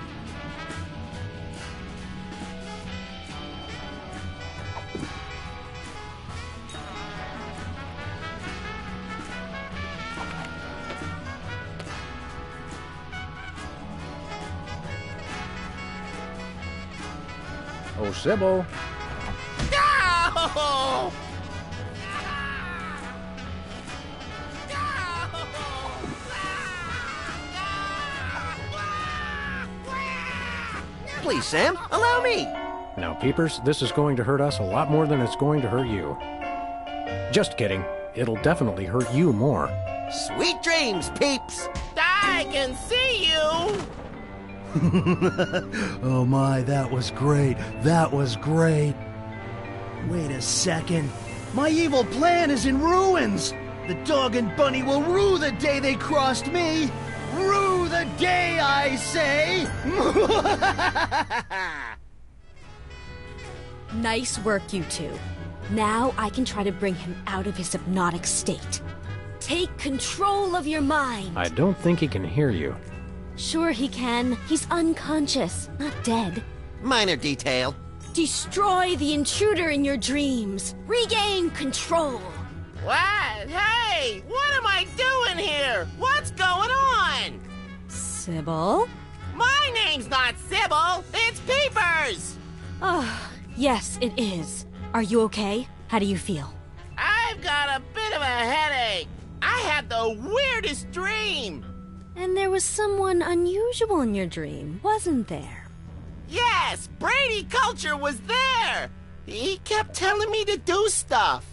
S1: Oh, Sybil.
S10: No!
S2: Please, Sam, allow me.
S1: Now, Peepers, this is going to hurt us a lot more than it's going to hurt you. Just kidding. It'll definitely hurt you more.
S2: Sweet dreams, peeps.
S10: I can see you.
S6: Oh my, that was great. That was great. Wait a second. My evil plan is in ruins. The dog and bunny will rue the day they crossed me. Rue the day, I say.
S11: Nice work, you two. Now I can try to bring him out of his hypnotic state. Take control of your mind.
S1: I don't think he can hear you.
S11: Sure he can. He's unconscious, not dead.
S2: Minor detail.
S11: Destroy the intruder in your dreams. Regain control.
S10: What? Hey, what am I doing here? What's going on?
S11: Sybil?
S10: My name's not Sybil. It's Peepers.
S11: Oh, yes, it is. Are you okay? How do you feel?
S10: I've got a bit of a headache. I had the weirdest dream.
S11: And there was someone unusual in your dream, wasn't there?
S10: Yes, Brady Culture was there. He kept telling me to do stuff.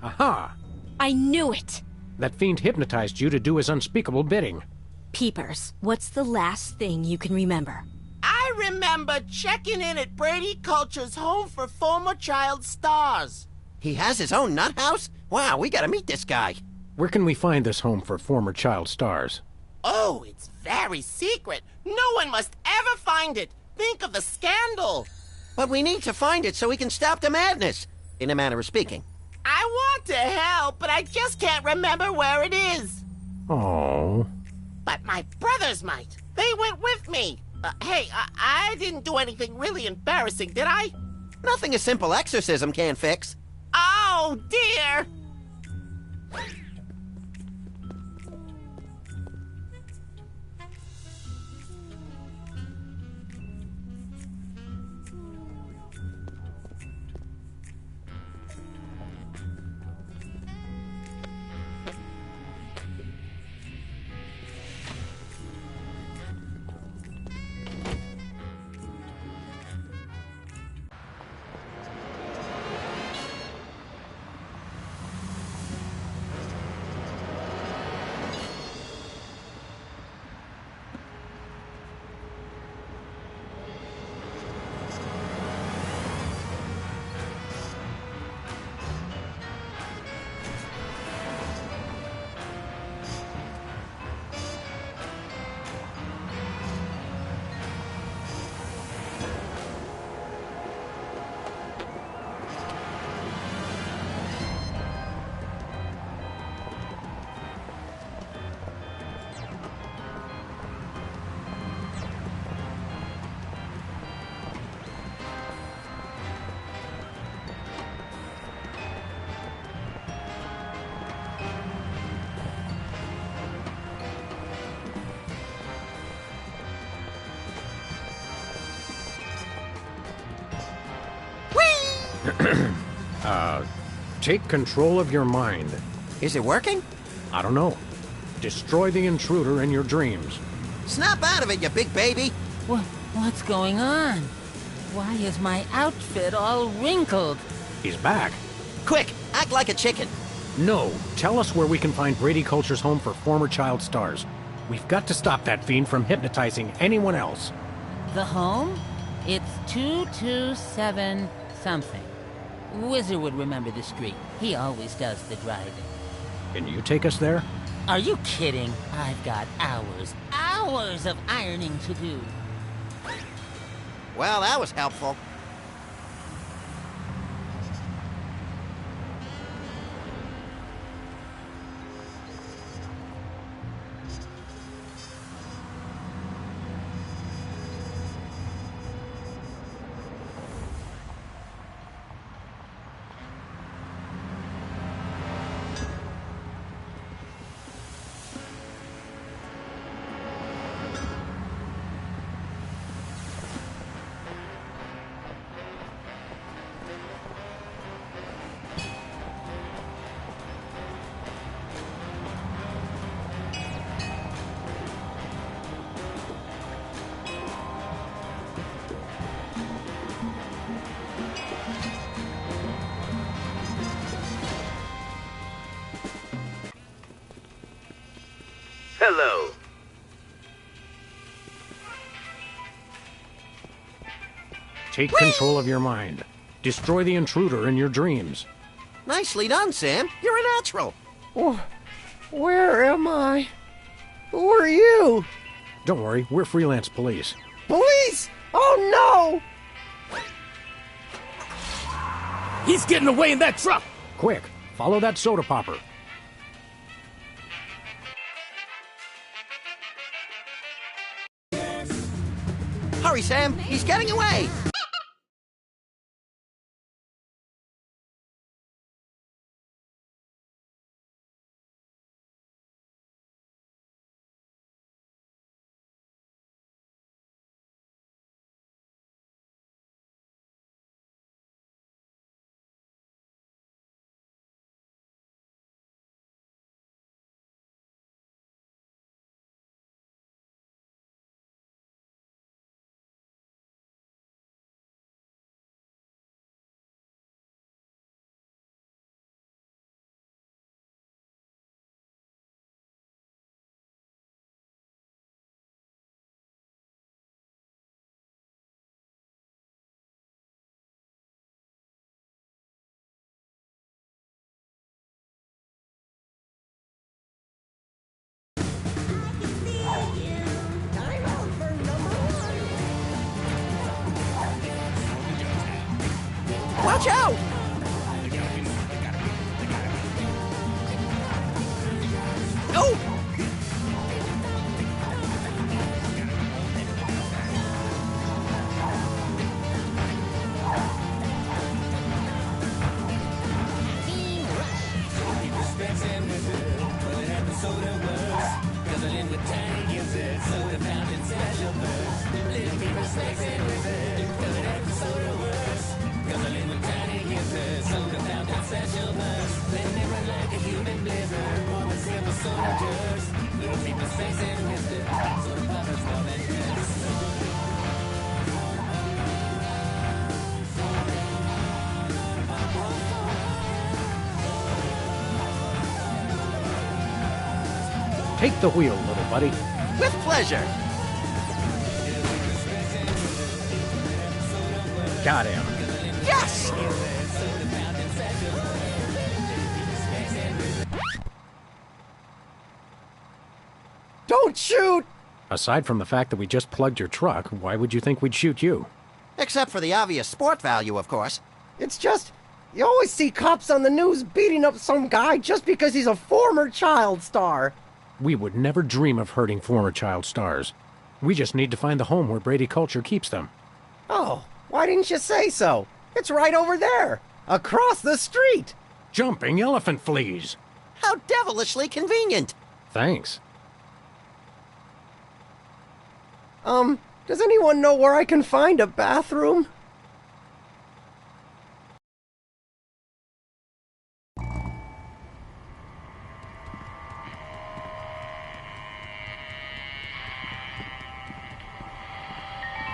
S1: Aha!
S11: I knew it.
S1: That fiend hypnotized you to do his unspeakable bidding.
S11: Peepers, what's the last thing you can remember?
S10: I remember checking in at Brady Culture's home for former child stars.
S2: He has his own nut house? Wow, we gotta meet this guy.
S1: Where can we find this home for former child stars?
S10: Oh, it's very secret. No one must ever find it. Think of the scandal.
S2: But we need to find it so we can stop the madness, in a manner of speaking.
S10: I want to help, but I just can't remember where it is.
S1: Oh.
S10: But my brothers might. They went with me. Hey, I didn't do anything really embarrassing, did I?
S2: Nothing a simple exorcism can't fix.
S10: Oh, dear.
S1: Take control of your mind.
S2: Is it working?
S1: I don't know. Destroy the intruder in your dreams.
S2: Snap out of it, you big baby.
S4: What's going on? Why is my outfit all wrinkled?
S1: He's back.
S2: Quick, act like a chicken.
S1: No, tell us where we can find Brady Culture's home for former child stars. We've got to stop that fiend from hypnotizing anyone else.
S4: The home? It's 227 something. Whizzer would remember the street. He always does the driving.
S1: Can you take us there?
S4: Are you kidding? I've got hours of ironing to do.
S2: Well, that was helpful.
S12: Hello.
S1: Take control of your mind. Destroy the intruder in your dreams.
S2: Nicely done, Sam. You're a natural.
S13: Oh, where am I? Who are you?
S1: Don't worry, we're freelance police.
S13: Police? Oh no!
S5: He's getting away in that truck!
S1: Quick, follow that soda popper.
S2: Hurry, Sam. He's getting away. Watch out! Oh!
S1: Take the wheel, little buddy.
S2: With pleasure.
S1: Got him.
S2: Yes!
S13: Don't shoot!
S1: Aside from the fact that we just plugged your truck, why would you think we'd shoot you?
S2: Except for the obvious sport value, of course.
S13: It's just, you always see cops on the news beating up some guy just because he's a former child star.
S1: We would never dream of hurting former child stars. We just need to find the home where Brady Culture keeps them.
S13: Oh, why didn't you say so? It's right over there, across the street.
S1: Jumping elephant fleas.
S2: How devilishly convenient.
S1: Thanks.
S13: Does anyone know where I can find a bathroom?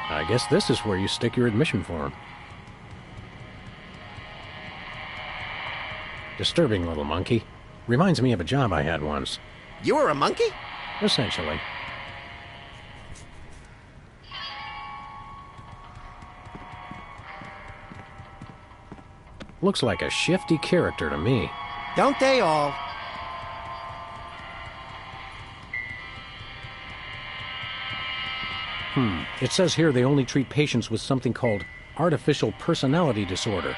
S1: I guess this is where you stick your admission form. Disturbing little monkey. Reminds me of a job I had once.
S2: You were a monkey?
S1: Essentially. Looks like a shifty character to me.
S2: Don't they all?
S1: It says here they only treat patients with something called artificial personality disorder.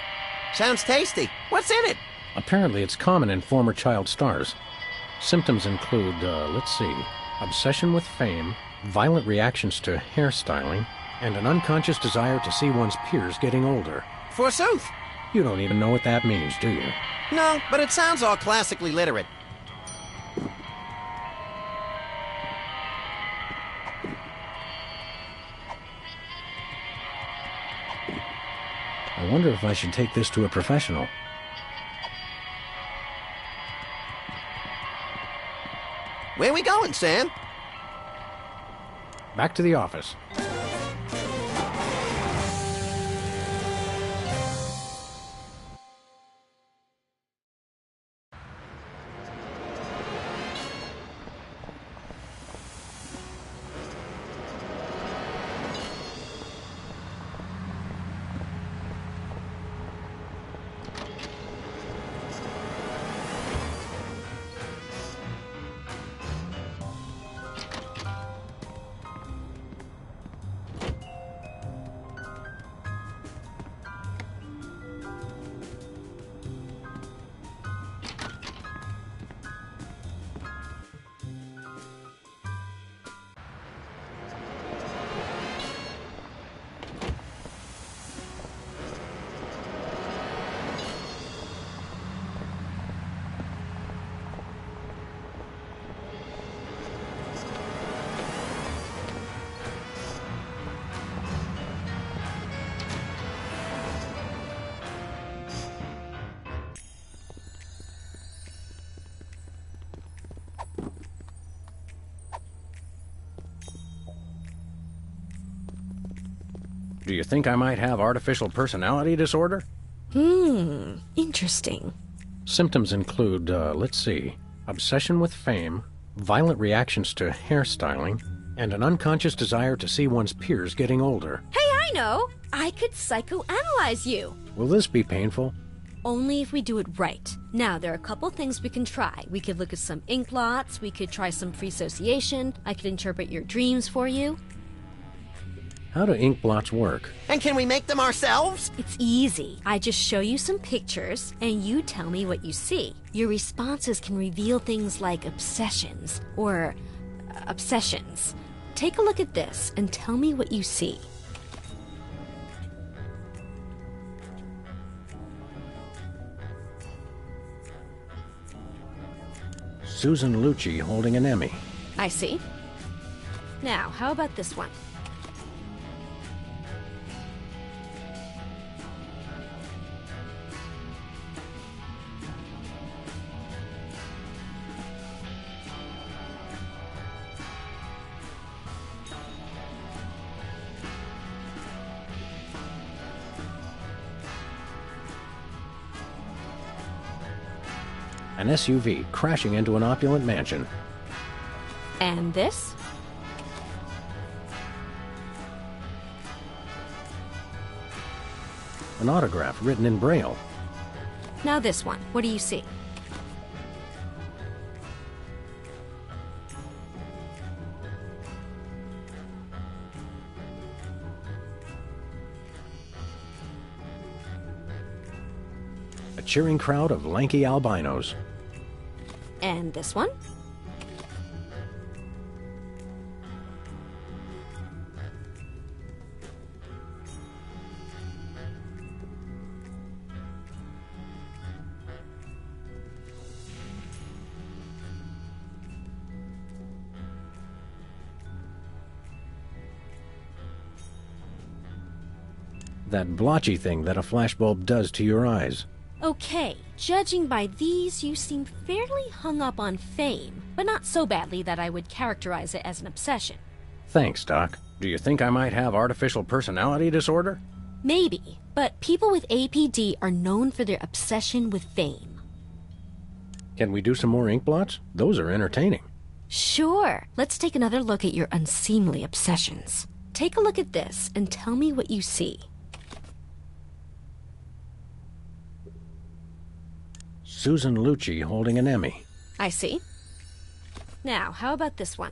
S2: Sounds tasty. What's in it?
S1: Apparently it's common in former child stars. Symptoms include, obsession with fame, violent reactions to hairstyling, and an unconscious desire to see one's peers getting older.
S2: Forsooth.
S1: You don't even know what that means, do you?
S2: No, but it sounds all classically literate.
S1: I wonder if I should take this to a professional.
S2: Where we going, Sam?
S1: Back to the office. Do you think I might have artificial personality disorder?
S11: Interesting.
S1: Symptoms include, obsession with fame, violent reactions to hairstyling, and an unconscious desire to see one's peers getting older.
S11: Hey, I know! I could psychoanalyze you!
S1: Will this be painful?
S11: Only if we do it right. Now, there are a couple things we can try. We could look at some ink blots, we could try some free association, I could interpret your dreams for you.
S1: How do ink blots work?
S2: And can we make them ourselves?
S11: It's easy. I just show you some pictures, and you tell me what you see. Your responses can reveal things like obsessions, or obsessions. Take a look at this, and tell me what you see.
S1: Susan Lucci holding an Emmy.
S11: I see. Now, how about this one?
S1: An SUV crashing into an opulent mansion.
S11: And this?
S1: An autograph written in Braille.
S11: Now this one. What do you see?
S1: A cheering crowd of lanky albinos.
S11: And this one?
S1: That blotchy thing that a flashbulb does to your eyes.
S11: Okay, judging by these, you seem fairly hung up on fame, but not so badly that I would characterize it as an obsession.
S1: Thanks, Doc. Do you think I might have artificial personality disorder?
S11: Maybe, but people with APD are known for their obsession with fame.
S1: Can we do some more ink blots? Those are entertaining.
S11: Sure. Let's take another look at your unseemly obsessions. Take a look at this and tell me what you see.
S1: Susan Lucci holding an Emmy.
S11: I see. Now, how about this one?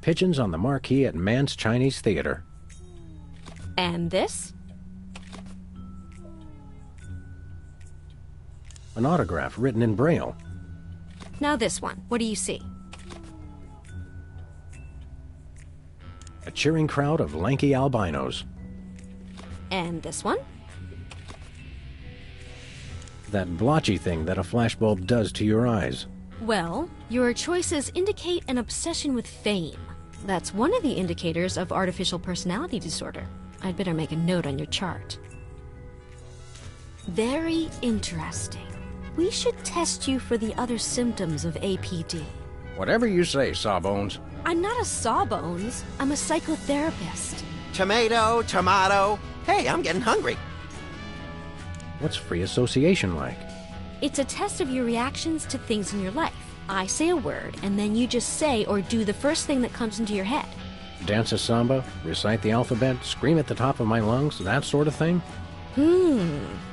S1: Pigeons on the marquee at Mann's Chinese Theater.
S11: And this?
S1: An autograph written in Braille.
S11: Now this one. What do you see?
S1: A cheering crowd of lanky albinos.
S11: And this one?
S1: That blotchy thing that a flashbulb does to your eyes.
S11: Well, your choices indicate an obsession with fame. That's one of the indicators of artificial personality disorder. I'd better make a note on your chart. Very interesting. We should test you for the other symptoms of APD.
S1: Whatever you say, Sawbones.
S11: I'm not a Sawbones. I'm a psychotherapist.
S2: Tomato, tomato. Hey, I'm getting hungry.
S1: What's free association like?
S11: It's a test of your reactions to things in your life. I say a word, and then you just say or do the first thing that comes into your head.
S1: Dance a samba, recite the alphabet, scream at the top of my lungs, that sort of thing?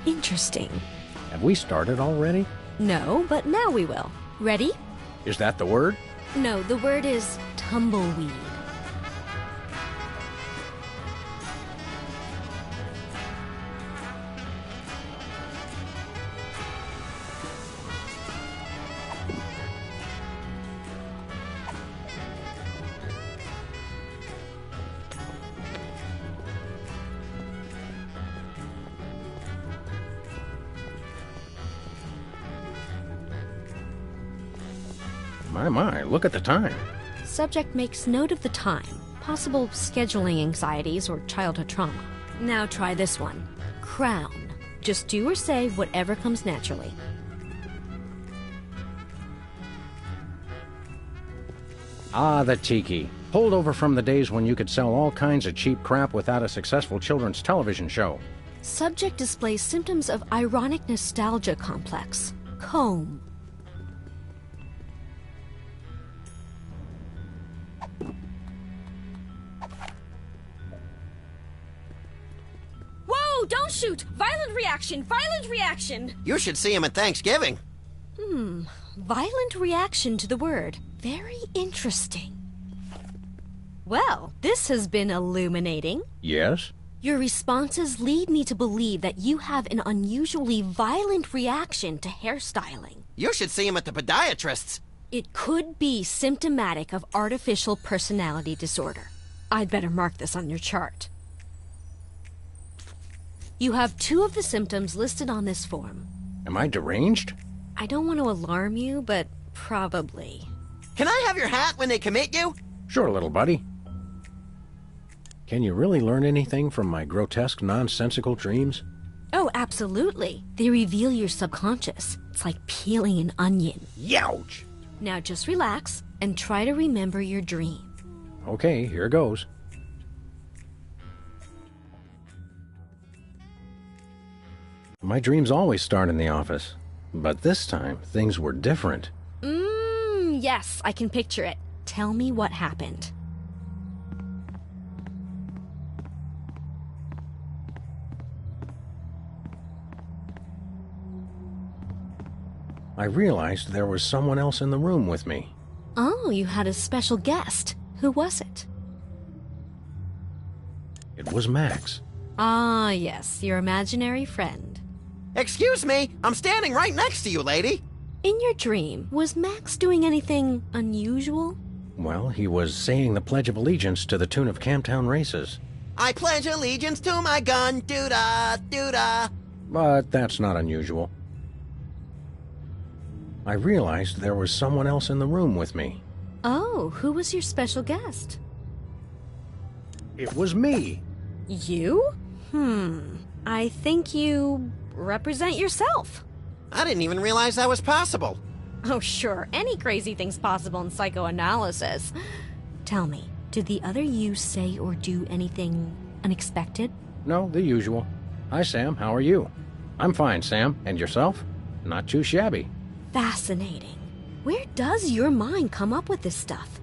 S11: Interesting.
S1: Have we started already?
S11: No, but now we will. Ready?
S1: Is that the word?
S11: No, the word is tumbleweed.
S1: My, look at the time.
S11: Subject makes note of the time, possible scheduling anxieties or childhood trauma. Now try this one. Crown. Just do or say whatever comes naturally.
S1: Ah, the tiki. Pulled over from the days when you could sell all kinds of cheap crap without a successful children's television show.
S11: Subject displays symptoms of ironic nostalgia complex. Comb.
S14: Whoa, don't shoot! Violent reaction! Violent reaction!
S2: You should see him at Thanksgiving.
S11: Violent reaction to the word. Very interesting. Well, this has been illuminating.
S1: Yes?
S11: Your responses lead me to believe that you have an unusually violent reaction to hairstyling.
S2: You should see him at the podiatrist's.
S11: It could be symptomatic of artificial personality disorder. I'd better mark this on your chart. You have 2 of the symptoms listed on this form.
S1: Am I deranged?
S11: I don't want to alarm you, but probably.
S2: Can I have your hat when they commit you?
S1: Sure, little buddy. Can you really learn anything from my grotesque, nonsensical dreams?
S11: Oh, absolutely. They reveal your subconscious. It's like peeling an onion.
S1: Youch!
S11: Now just relax and try to remember your dream.
S1: Okay, here goes. My dreams always start in the office, but this time things were different.
S11: Yes, I can picture it. Tell me what happened.
S1: I realized there was someone else in the room with me.
S11: Oh, you had a special guest. Who was it?
S1: It was Max.
S11: Ah, yes, your imaginary friend.
S2: Excuse me, I'm standing right next to you, lady.
S11: In your dream, was Max doing anything unusual?
S1: Well, he was saying the Pledge of Allegiance to the tune of Camptown Races.
S2: I pledge allegiance to my gun, doo-dah, doo-dah.
S1: But that's not unusual. I realized there was someone else in the room with me.
S11: Oh, who was your special guest?
S1: It was me.
S11: You? I think you represent yourself.
S2: I didn't even realize that was possible.
S11: Oh, sure. Any crazy thing's possible in psychoanalysis. Tell me, did the other you say or do anything unexpected?
S1: No, the usual. Hi, Sam. How are you? I'm fine, Sam. And yourself? Not too shabby.
S11: Fascinating. Where does your mind come up with this stuff?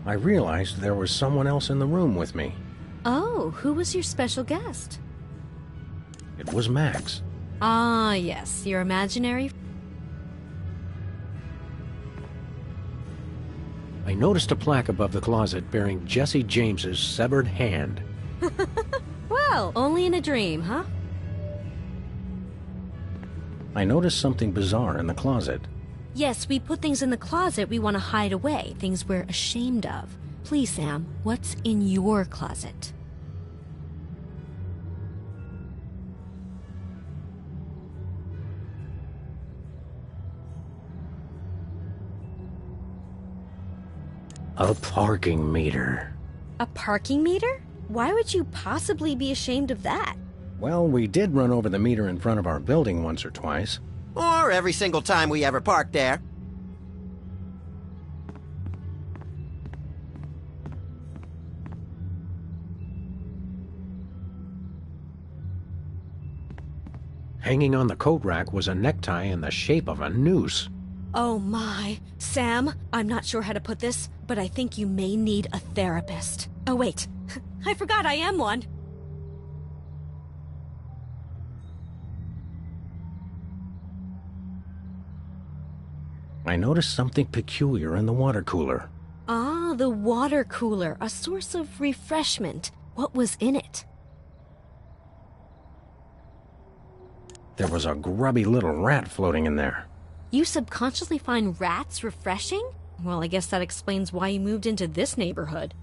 S1: I realized there was someone else in the room with me.
S11: Oh, who was your special guest?
S1: It was Max.
S11: Ah, yes, your imaginary...
S1: I noticed a plaque above the closet bearing Jesse James's severed hand.
S11: Well, only in a dream, huh?
S1: I noticed something bizarre in the closet.
S11: Yes, we put things in the closet we want to hide away, things we're ashamed of. Please, Sam, what's in your closet?
S1: A parking meter.
S11: A parking meter? Why would you possibly be ashamed of that?
S1: Well, we did run over the meter in front of our building once or twice.
S2: Or every single time we ever parked there.
S1: Hanging on the coat rack was a necktie in the shape of a noose.
S11: Oh my. Sam, I'm not sure how to put this, but I think you may need a therapist. Oh wait, I forgot I am one.
S1: I noticed something peculiar in the water cooler.
S11: Ah, the water cooler, a source of refreshment. What was in it?
S1: There was a grubby little rat floating in there.
S11: You subconsciously find rats refreshing? Well, I guess that explains why you moved into this neighborhood.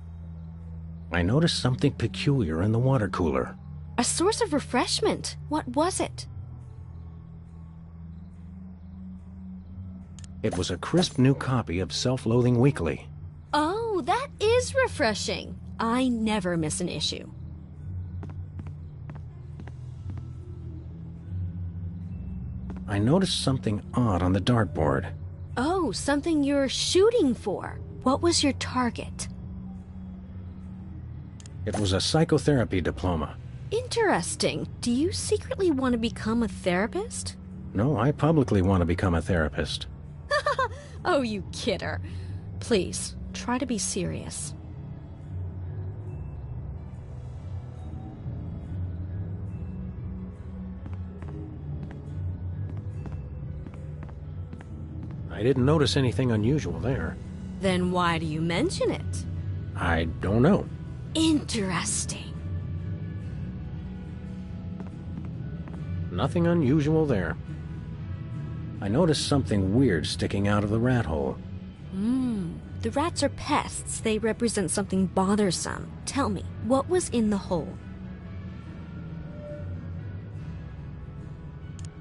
S1: I noticed something peculiar in the water cooler.
S11: A source of refreshment? What was it?
S1: It was a crisp new copy of Self-Loathing Weekly.
S11: Oh, that is refreshing. I never miss an issue.
S1: I noticed something odd on the dartboard.
S11: Oh, something you're shooting for. What was your target?
S1: It was a psychotherapy diploma.
S11: Interesting. Do you secretly want to become a therapist?
S1: No, I publicly want to become a therapist.
S11: Oh, you kidder. Please, try to be serious.
S1: I didn't notice anything unusual there.
S11: Then why do you mention it?
S1: I don't know.
S11: Interesting.
S1: Nothing unusual there. I noticed something weird sticking out of the rat hole.
S11: The rats are pests. They represent something bothersome. Tell me, what was in the hole?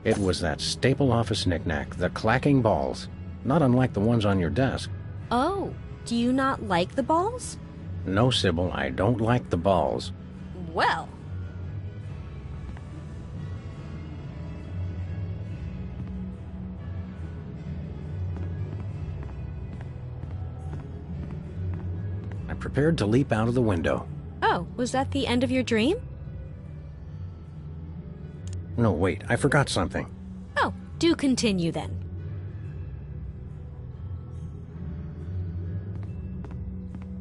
S1: It was that staple office knick-knack, the clacking balls. Not unlike the ones on your desk.
S11: Oh, do you not like the balls?
S1: No, Sybil, I don't like the balls.
S11: Well.
S1: I prepared to leap out of the window.
S11: Oh, was that the end of your dream?
S1: No, wait, I forgot something.
S11: Oh, do continue then.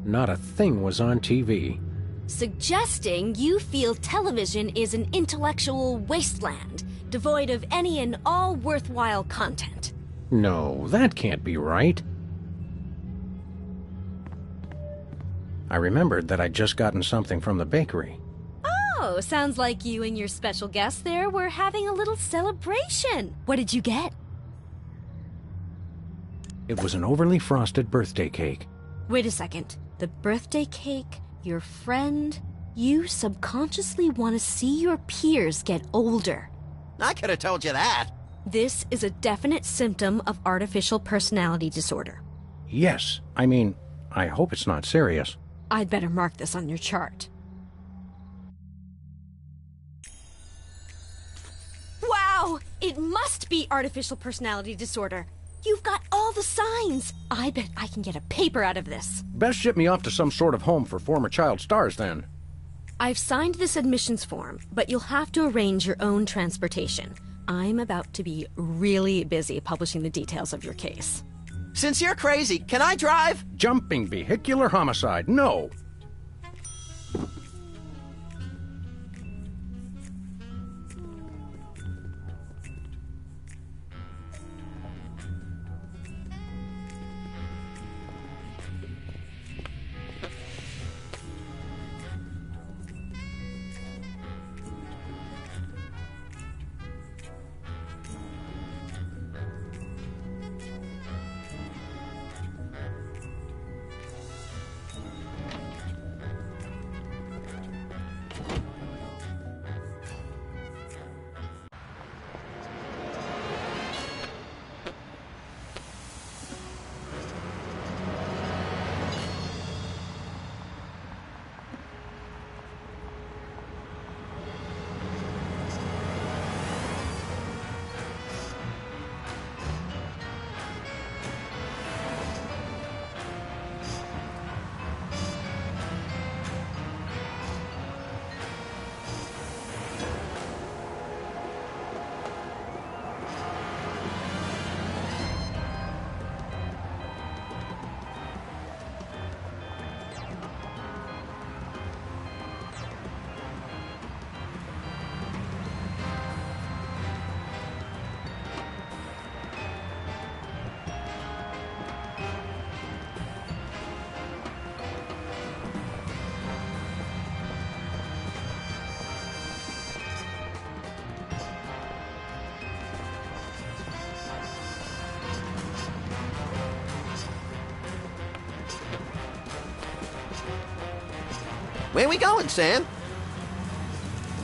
S1: Not a thing was on TV.
S11: Suggesting you feel television is an intellectual wasteland, devoid of any and all worthwhile content.
S1: No, that can't be right. I remembered that I'd just gotten something from the bakery.
S11: Oh, sounds like you and your special guest there were having a little celebration. What did you get?
S1: It was an overly frosted birthday cake.
S11: Wait a second. The birthday cake, your friend, you subconsciously want to see your peers get older.
S2: I could have told you that.
S11: This is a definite symptom of artificial personality disorder.
S1: Yes, I mean, I hope it's not serious.
S11: I'd better mark this on your chart. Wow! It must be artificial personality disorder. You've got all the signs. I bet I can get a paper out of this.
S1: Best ship me off to some sort of home for former child stars, then.
S11: I've signed this admissions form, but you'll have to arrange your own transportation. I'm about to be really busy publishing the details of your case.
S2: Since you're crazy, can I drive?
S1: Jumping vehicular homicide, no.
S2: Where we going, Sam?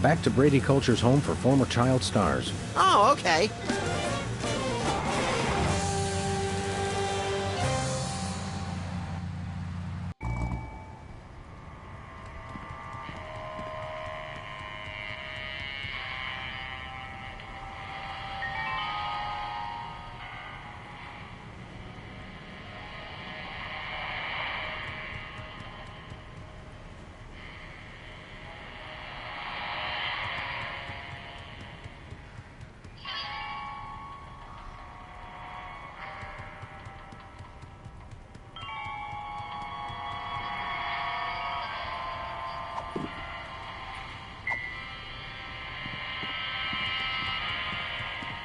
S1: Back to Brady Culture's home for former child stars.
S2: Oh, okay.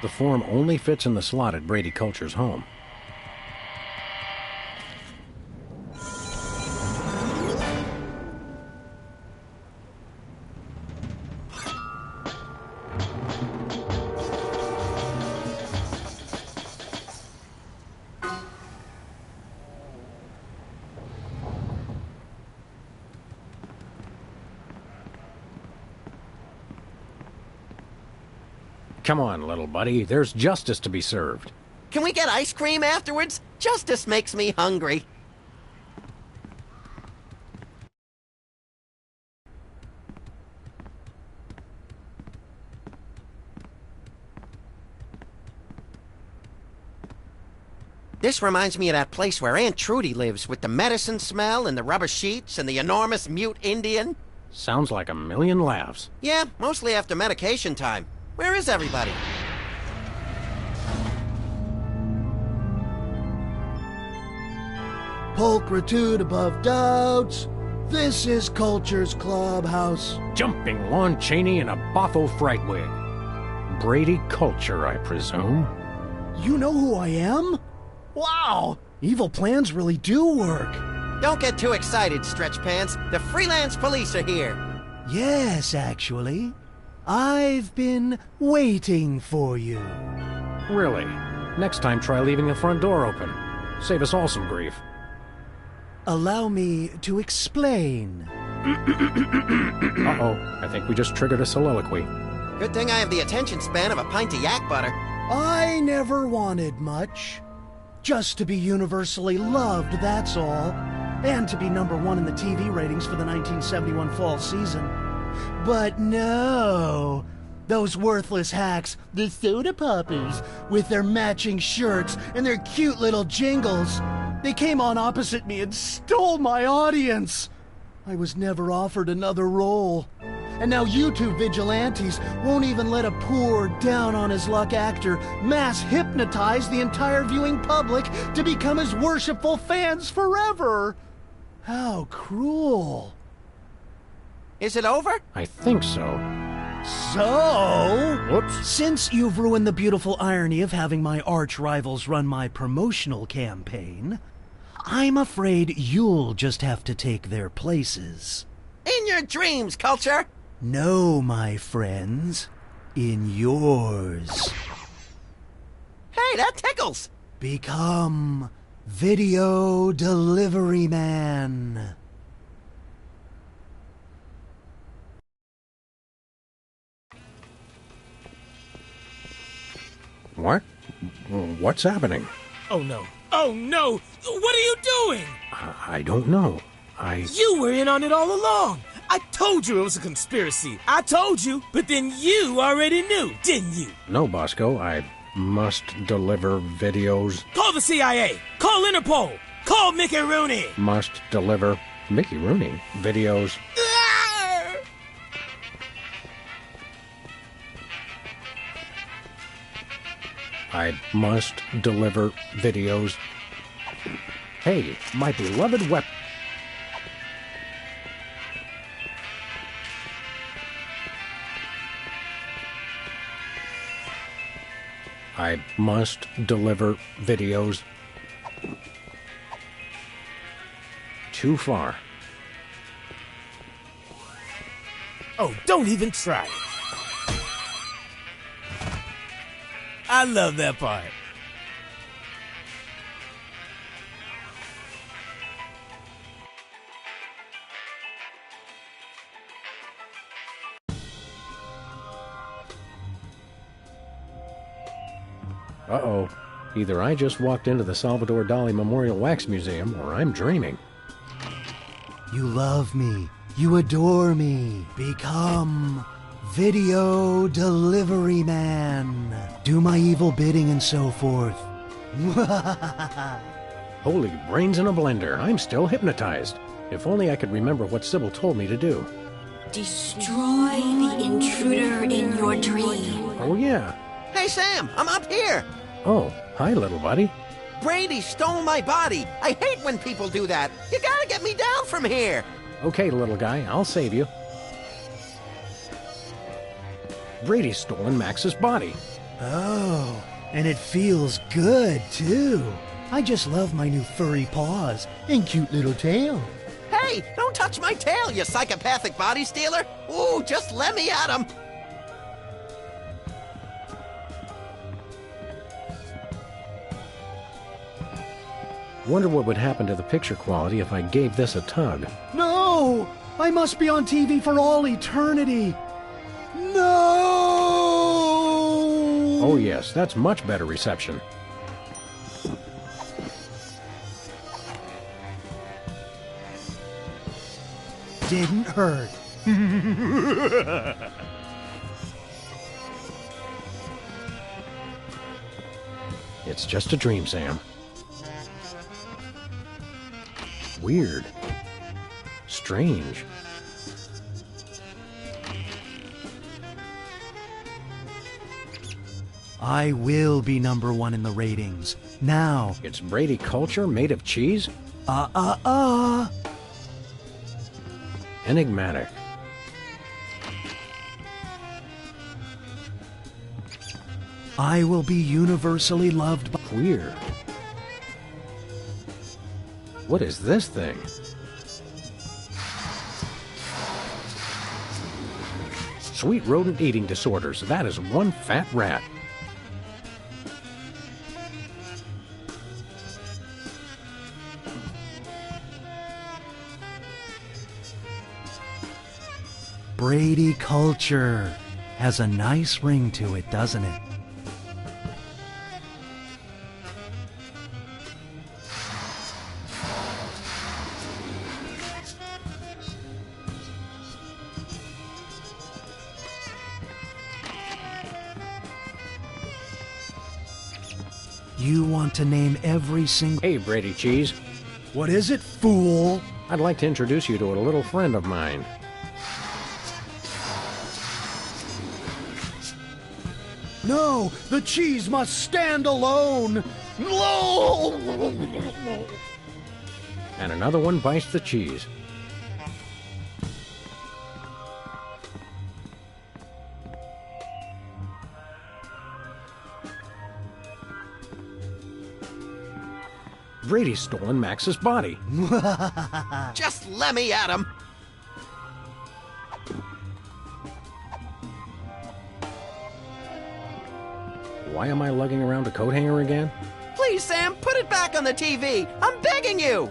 S1: The form only fits in the slot at Brady Culture's home. Come on, little buddy. There's justice to be served.
S2: Can we get ice cream afterwards? Justice makes me hungry. This reminds me of that place where Aunt Trudy lives, with the medicine smell and the rubber sheets and the enormous mute Indian.
S1: Sounds like a million laughs.
S2: Yeah, mostly after medication time. Where is everybody?
S6: Pulchritude above doubts. This is Culture's Clubhouse.
S1: Jumping Lon Chaney in a Botho fright wig. Brady Culture, I presume.
S6: You know who I am? Wow! Evil plans really do work.
S2: Don't get too excited, Stretch Pants. The freelance police are here.
S6: Yes, actually. I've been waiting for you.
S1: Really? Next time try leaving the front door open. Save us all some grief.
S6: Allow me to explain.
S1: Uh-oh, I think we just triggered a soliloquy.
S2: Good thing I have the attention span of a pint of yak butter.
S6: I never wanted much. Just to be universally loved, that's all. And to be #1 in the TV ratings for the 1971 fall season. But no, those worthless hacks, the soda poppers, with their matching shirts and their cute little jingles, they came on opposite me and stole my audience. I was never offered another role. And now you two vigilantes won't even let a poor, down-on-his-luck actor mass hypnotize the entire viewing public to become his worshipful fans forever. How cruel.
S2: Is it over?
S1: I think so.
S6: So,
S1: Whoops.
S6: since you've ruined the beautiful irony of having my arch-rivals run my promotional campaign, I'm afraid you'll just have to take their places.
S2: In your dreams, Culture!
S6: No, my friends. In yours.
S2: Hey, that tickles!
S6: Become Video Delivery Man.
S1: What? What's happening?
S5: Oh no. Oh no! What are you doing?
S1: I don't know.
S5: You were in on it all along! I told you it was a conspiracy. I told you, but then you already knew, didn't you?
S1: No, Bosco. I must deliver videos.
S5: Call the CIA! Call Interpol! Call Mickey Rooney!
S1: Must deliver Mickey Rooney videos. I must deliver videos. Hey, my beloved weapon. I must deliver videos. Too far.
S5: Oh, don't even try. I love that part.
S1: Uh-oh. Either I just walked into the Salvador Dali Memorial Wax Museum, or I'm dreaming.
S6: You love me. You adore me. Become Video Delivery Man. Do my evil bidding and so forth.
S1: Holy brains in a blender. I'm still hypnotized. If only I could remember what Sybil told me to do.
S11: Destroy the intruder in your dream.
S1: Oh, yeah.
S2: Hey, Sam, I'm up here.
S1: Oh, hi, little buddy.
S2: Brady stole my body. I hate when people do that. You gotta get me down from here.
S1: Okay, little guy, I'll save you. Brady's stolen Max's body.
S6: Oh, and it feels good, too. I just love my new furry paws and cute little tail.
S2: Hey, don't touch my tail, you psychopathic body stealer. Ooh, just let me at him.
S1: Wonder what would happen to the picture quality if I gave this a tug.
S6: No! I must be on TV for all eternity. No!
S1: Oh, yes, that's much better reception.
S6: Didn't hurt.
S1: It's just a dream, Sam. Weird. Strange.
S6: I will be #1 in the ratings. Now.
S1: It's Brady Culture made of cheese? Enigmatic.
S6: I will be universally loved by...
S1: Queer. What is this thing? Sweet rodent eating disorders. That is one fat rat.
S6: Brady Culture has a nice ring to it, doesn't it? You want to name every single...
S1: Hey, Brady Cheese.
S6: What is it, fool?
S1: I'd like to introduce you to a little friend of mine.
S6: No, the cheese must stand alone.
S1: And another one bites the cheese. Brady's stolen Max's body.
S2: Just let me at him.
S1: Why am I lugging around a coat hanger again?
S2: Please, Sam, put it back on the TV. I'm begging you.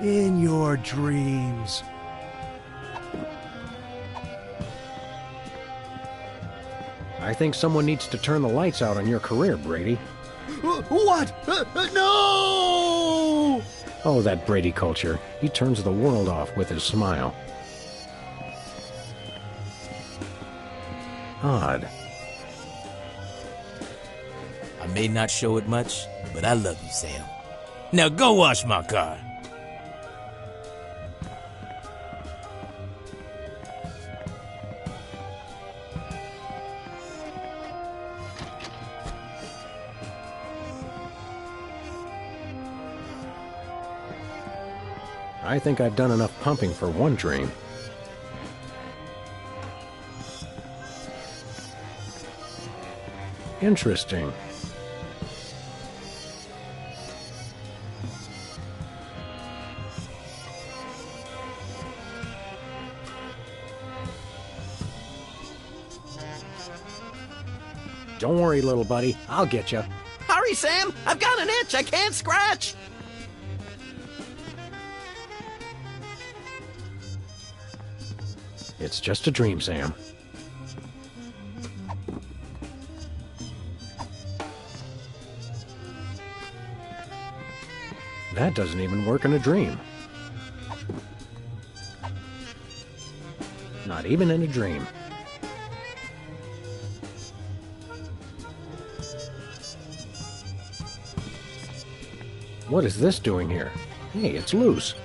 S6: In your dreams.
S1: I think someone needs to turn the lights out on your career, Brady.
S6: What? No!
S1: Oh, that Brady culture. He turns the world off with his smile. Odd.
S5: I may not show it much, but I love you, Sam. Now go wash my car.
S1: I think I've done enough pumping for one dream. Interesting. Don't worry, little buddy. I'll get you.
S2: Hurry, Sam. I've got an itch. I can't scratch.
S1: It's just a dream, Sam. That doesn't even work in a dream. Not even in a dream. What is this doing here? Hey, it's loose.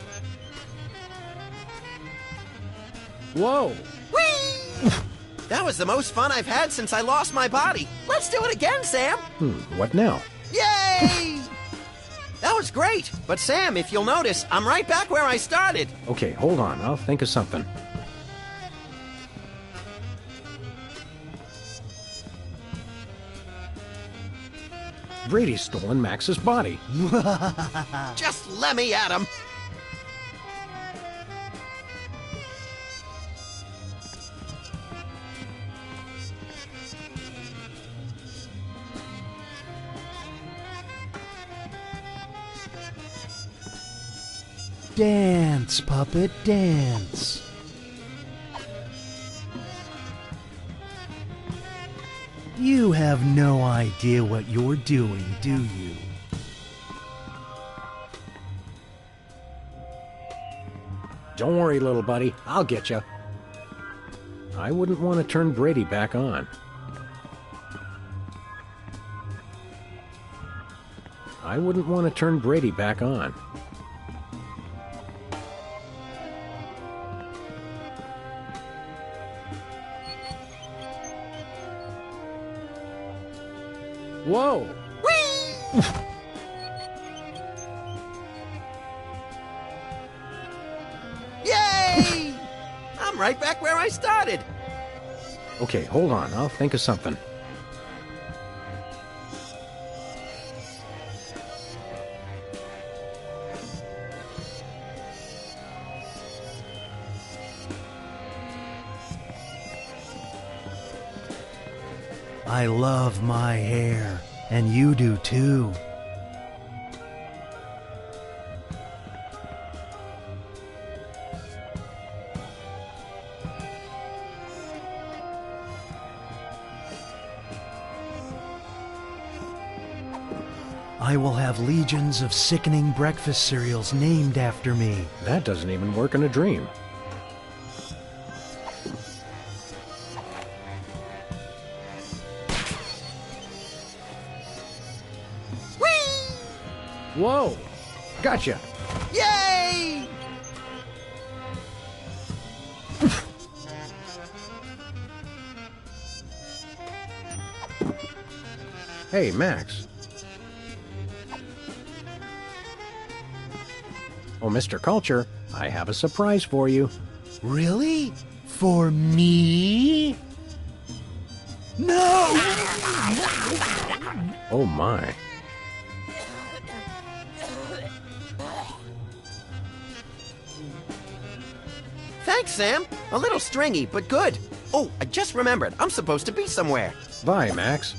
S1: Whoa!
S2: Whee! That was the most fun I've had since I lost my body. Let's do it again, Sam.
S1: What now?
S2: Yay! That was great. But Sam, if you'll notice, I'm right back where I started.
S1: Okay, hold on. I'll think of something. Brady's stolen Max's body.
S2: Just let me at him.
S6: Dance, puppet, dance. You have no idea what you're doing, do you?
S1: Don't worry, little buddy. I'll get you. I wouldn't want to turn Brady back on. I wouldn't want to turn Brady back on. Whoa!
S2: Whee! Yay! I'm right back where I started.
S1: Okay, hold on. I'll think of something.
S6: I love my hair, and you do too. I will have legions of sickening breakfast cereals named after me.
S1: That doesn't even work in a dream. Whoa! Gotcha!
S2: Yay!
S1: Hey, Max. Oh, Mr. Culture, I have a surprise for you.
S6: Really? For me? No!
S1: Oh, my.
S2: Thanks, Sam. A little stringy, but good. Oh, I just remembered. I'm supposed to be somewhere.
S1: Bye, Max.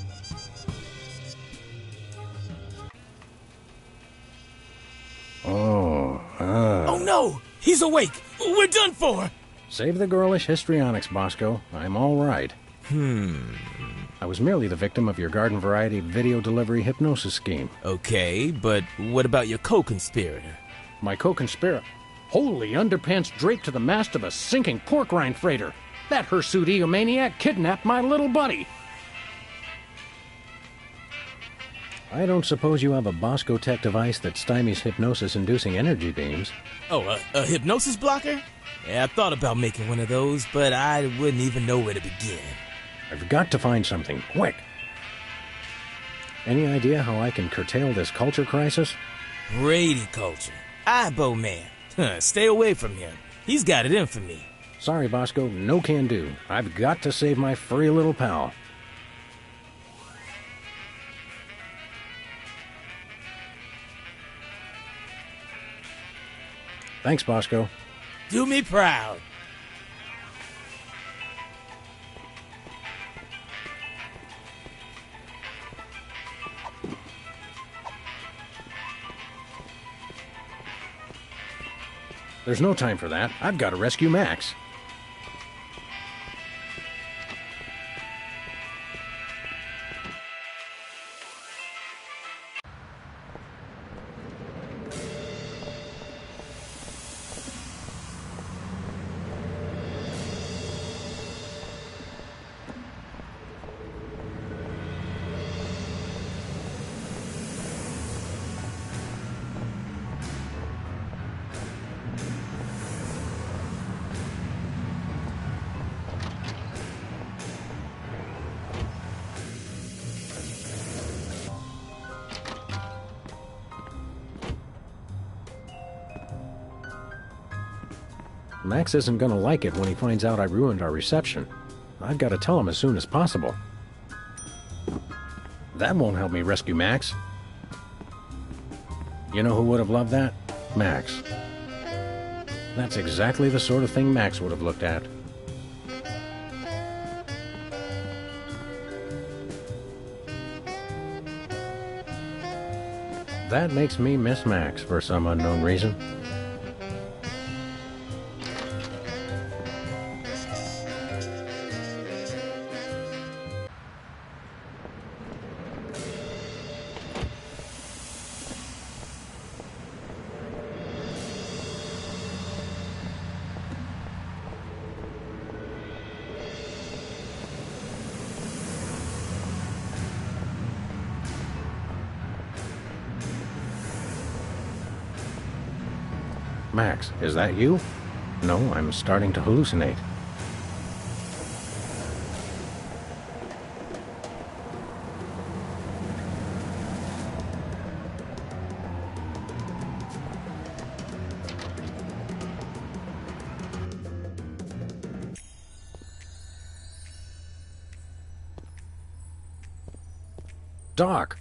S5: Oh no! He's awake! We're done for!
S1: Save the girlish histrionics, Bosco. I'm all right. I was merely the victim of your garden variety video delivery hypnosis scheme.
S5: Okay, but what about your co-conspirator?
S1: My co-conspirator? Holy underpants draped to the mast of a sinking pork rind freighter. That hirsute egomaniac kidnapped my little buddy. I don't suppose you have a Bosco Tech device that stymies hypnosis-inducing energy beams.
S5: Oh, a hypnosis blocker? Yeah, I thought about making one of those, but I wouldn't even know where to begin.
S1: I've got to find something, quick. Any idea how I can curtail this culture crisis?
S5: Brady culture. Ibo man. Stay away from him. He's got it in for me.
S1: Sorry, Bosco, no can do. I've got to save my furry little pal. Thanks, Bosco.
S5: Do me proud.
S1: There's no time for that. I've got to rescue Max. Max isn't gonna like it when he finds out I ruined our reception. I've got to tell him as soon as possible. That won't help me rescue Max. You know who would have loved that? Max. That's exactly the sort of thing Max would have looked at. That makes me miss Max for some unknown reason. Max, is that you? No, I'm starting to hallucinate. Doc!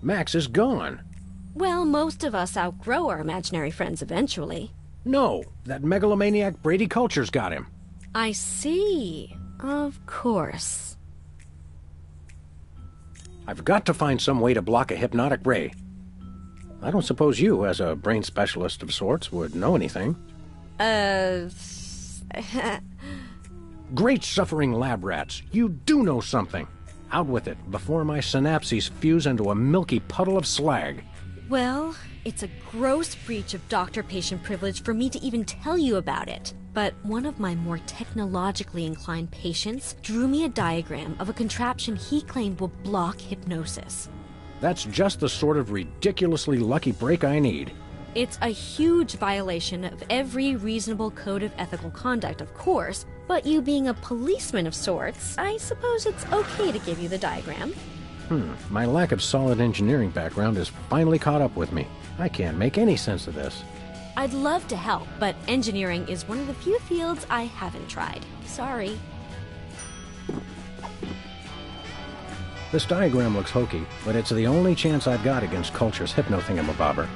S1: Max is gone!
S11: Well, most of us outgrow our imaginary friends eventually.
S1: No, that megalomaniac Brady Culture's got him.
S11: I see. Of course.
S1: I've got to find some way to block a hypnotic ray. I don't suppose you, as a brain specialist of sorts, would know anything. Great suffering lab rats, you do know something. Out with it, before my synapses fuse into a milky puddle of slag.
S11: Well, it's a gross breach of doctor-patient privilege for me to even tell you about it. But one of my more technologically inclined patients drew me a diagram of a contraption he claimed will block hypnosis.
S1: That's just the sort of ridiculously lucky break I need.
S11: It's a huge violation of every reasonable code of ethical conduct, of course, But you being a policeman of sorts, I suppose it's okay to give you the diagram.
S1: My lack of solid engineering background has finally caught up with me. I can't make any sense of this.
S11: I'd love to help, but engineering is one of the few fields I haven't tried. Sorry.
S1: This diagram looks hokey, but it's the only chance I've got against Culture's hypno-thingamabobber.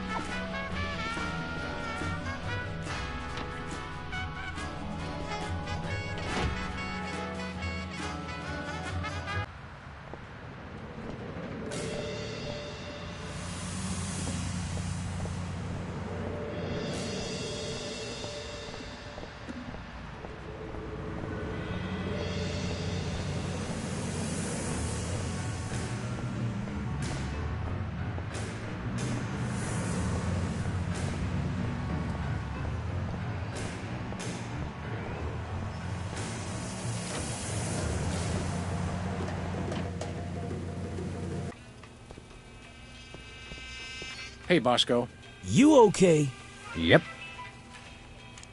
S1: Hey, Bosco.
S5: You okay?
S1: Yep.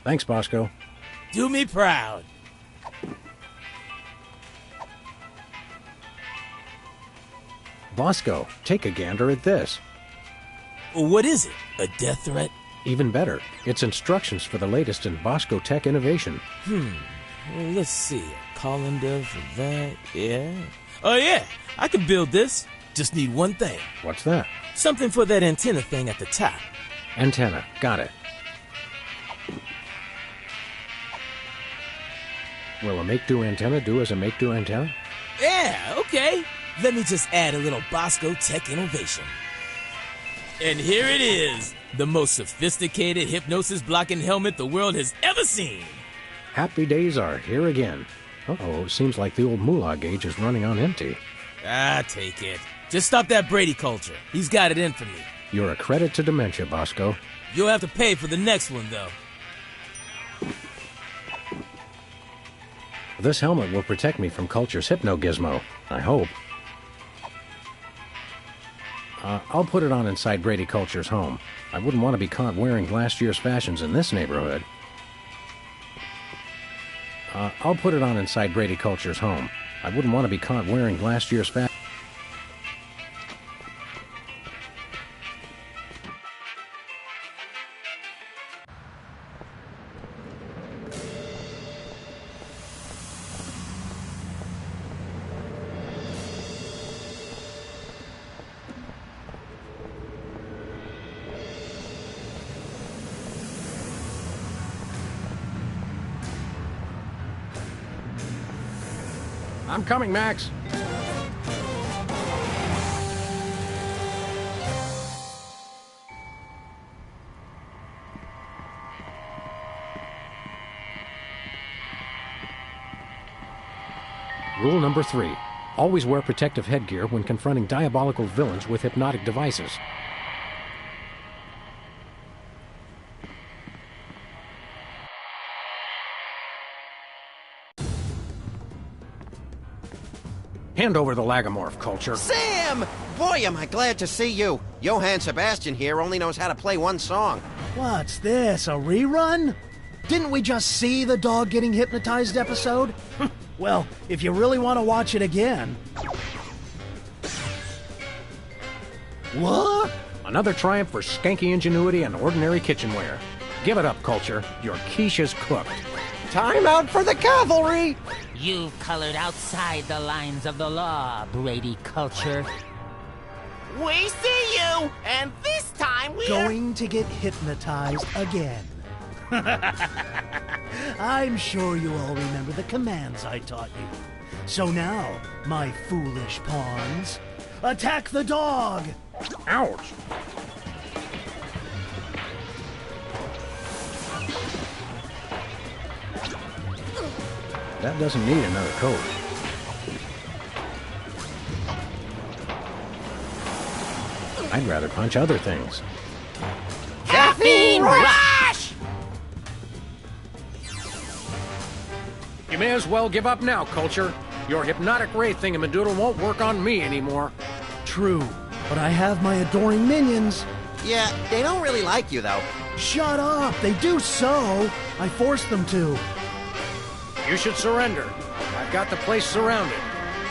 S1: Thanks, Bosco.
S5: Do me proud.
S1: Bosco, take a gander at this.
S5: What is it? A death threat?
S1: Even better, it's instructions for the latest in Bosco tech innovation.
S5: Well, let's see. A colander for that, yeah. Oh, yeah, I can build this. Just need one thing.
S1: What's that?
S5: Something for that antenna thing at the top.
S1: Antenna, got it. Will a make-do antenna do as a make-do antenna?
S5: Yeah, okay. Let me just add a little Bosco tech innovation. And here it is, the most sophisticated hypnosis-blocking helmet the world has ever seen.
S1: Happy days are here again. Uh-oh, seems like the old moolah gauge is running on empty.
S5: Ah, take it. Just stop that Brady culture. He's got it in for me.
S1: You're a credit to dementia, Bosco.
S5: You'll have to pay for the next one, though.
S1: This helmet will protect me from Culture's hypno-gizmo. I hope. I'll put it on inside Brady Culture's home. I wouldn't want to be caught wearing last year's fashions in this neighborhood. I'll put it on inside Brady Culture's home. I wouldn't want to be caught wearing last year's fashions. I'm coming, Max. Rule number 3. Always wear protective headgear when confronting diabolical villains with hypnotic devices. Hand over the Lagomorph, Culture.
S2: Sam! Boy, am I glad to see you. Johann Sebastian here only knows how to play one song.
S6: What's this, a rerun? Didn't we just see the dog getting hypnotized episode? Well, if you really want to watch it again... What?
S1: Another triumph for skanky ingenuity and ordinary kitchenware. Give it up, Culture. Your quiche is cooked.
S13: Time out for the cavalry!
S4: You've colored outside the lines of the law, Brady Culture.
S10: We see you, and this time we're
S6: going to get hypnotized again. I'm sure you all remember the commands I taught you. So now, my foolish pawns, attack the dog!
S1: Ouch! That doesn't need another coat. I'd rather punch other things.
S10: Caffeine Rush!
S1: You may as well give up now, Culture. Your hypnotic ray thingamadoodle won't work on me anymore.
S6: True, but I have my adoring minions.
S2: Yeah, they don't really like you, though.
S6: Shut up! They do so! I forced them to.
S1: You should surrender. I've got the place surrounded.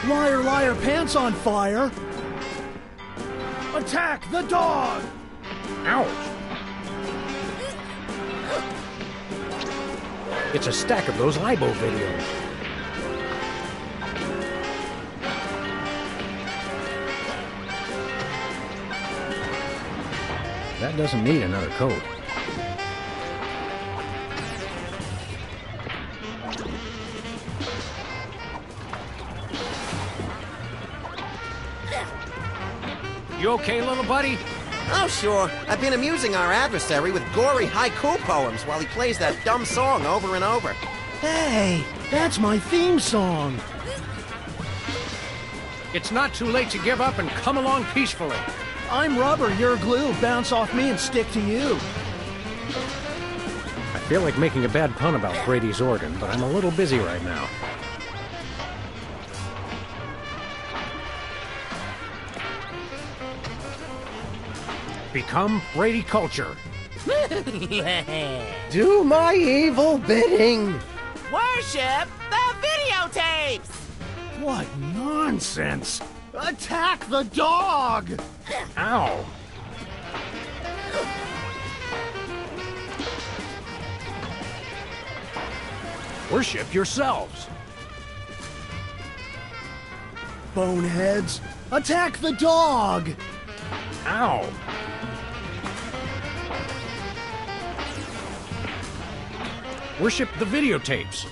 S6: Liar, liar, pants on fire! Attack the dog!
S1: Ouch! It's a stack of those Aibo videos. That doesn't need another coat. You okay, little buddy?
S2: Oh, sure. I've been amusing our adversary with gory haiku poems while he plays that dumb song over and over.
S6: Hey, that's my theme song.
S1: It's not too late to give up and come along peacefully.
S6: I'm rubber, you're glue. Bounce off me and stick to you.
S1: I feel like making a bad pun about Brady's organ, but I'm a little busy right now. Become Brady Culture.
S13: Do my evil bidding.
S10: Worship the videotapes!
S6: What nonsense! Attack the dog!
S1: Ow! Worship yourselves.
S6: Boneheads, attack the dog!
S1: Ow! Worship the videotapes.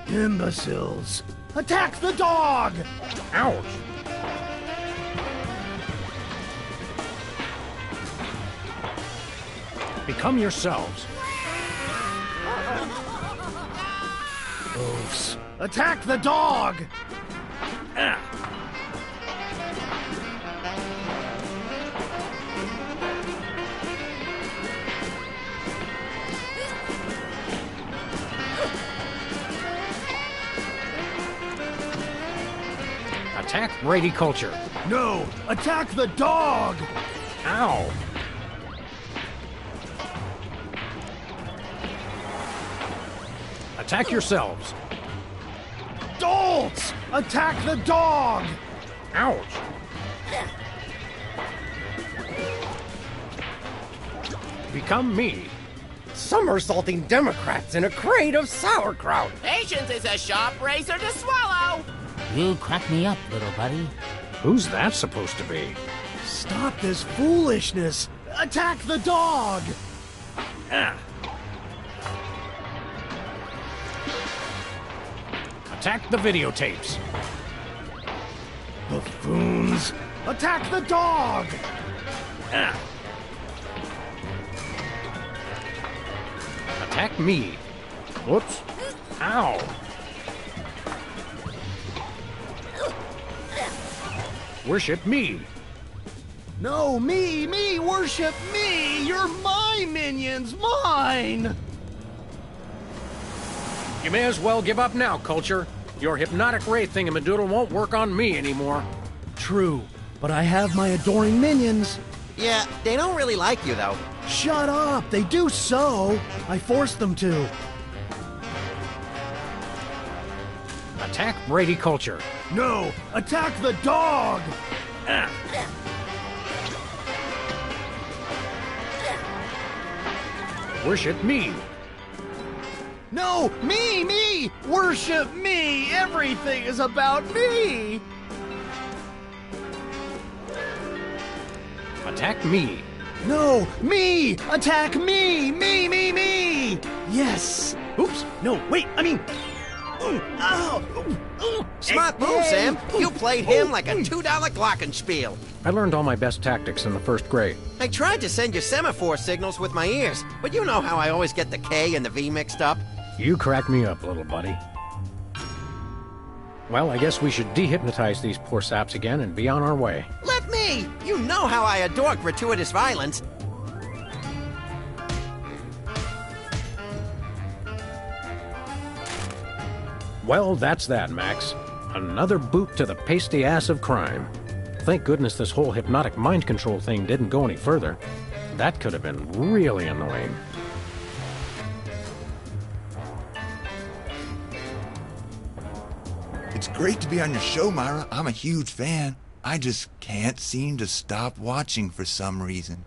S6: Imbeciles, attack the dog!
S1: Ouch! Become yourselves.
S6: Oofs, attack the dog!
S1: Ah. Attack Brady Culture.
S6: No, attack the dog!
S1: Ow! Attack yourselves.
S6: Dolts! Attack the dog!
S1: Ouch! Become me.
S13: Somersaulting Democrats in a crate of sauerkraut.
S10: Patience is a sharp razor to swallow.
S4: You crack me up, little buddy.
S1: Who's that supposed to be?
S6: Stop this foolishness! Attack the dog!
S1: Ah. Attack the videotapes.
S6: Buffoons! Attack the dog!
S1: Ah. Attack me. Whoops. Ow. Worship me.
S6: No, me, worship me! You're my minions, mine!
S1: You may as well give up now, Culture. Your hypnotic ray thingamadoodle won't work on me anymore.
S6: True, but I have my adoring minions.
S2: Yeah, they don't really like you, though.
S6: Shut up! They do so! I forced them to.
S1: Attack Brady Culture.
S6: No! Attack the dog!
S1: Ah. Worship me.
S6: No! Me! Worship me! Everything is about me!
S1: Attack me.
S6: No! Me! Attack me! Me! Yes! Oops! No, wait, I mean... Ow!
S2: Smart move, Sam. You played him like a $2 glockenspiel.
S1: I learned all my best tactics in the first grade.
S2: I tried to send you semaphore signals with my ears, but you know how I always get the K and the V mixed up.
S1: You crack me up, little buddy. Well, I guess we should dehypnotize these poor saps again and be on our way.
S2: Let me! You know how I adore gratuitous violence.
S1: Well, that's that, Max. Another boot to the pasty ass of crime. Thank goodness this whole hypnotic mind control thing didn't go any further. That could have been really annoying.
S15: It's great to be on your show, Myra. I'm a huge fan. I just can't seem to stop watching for some reason.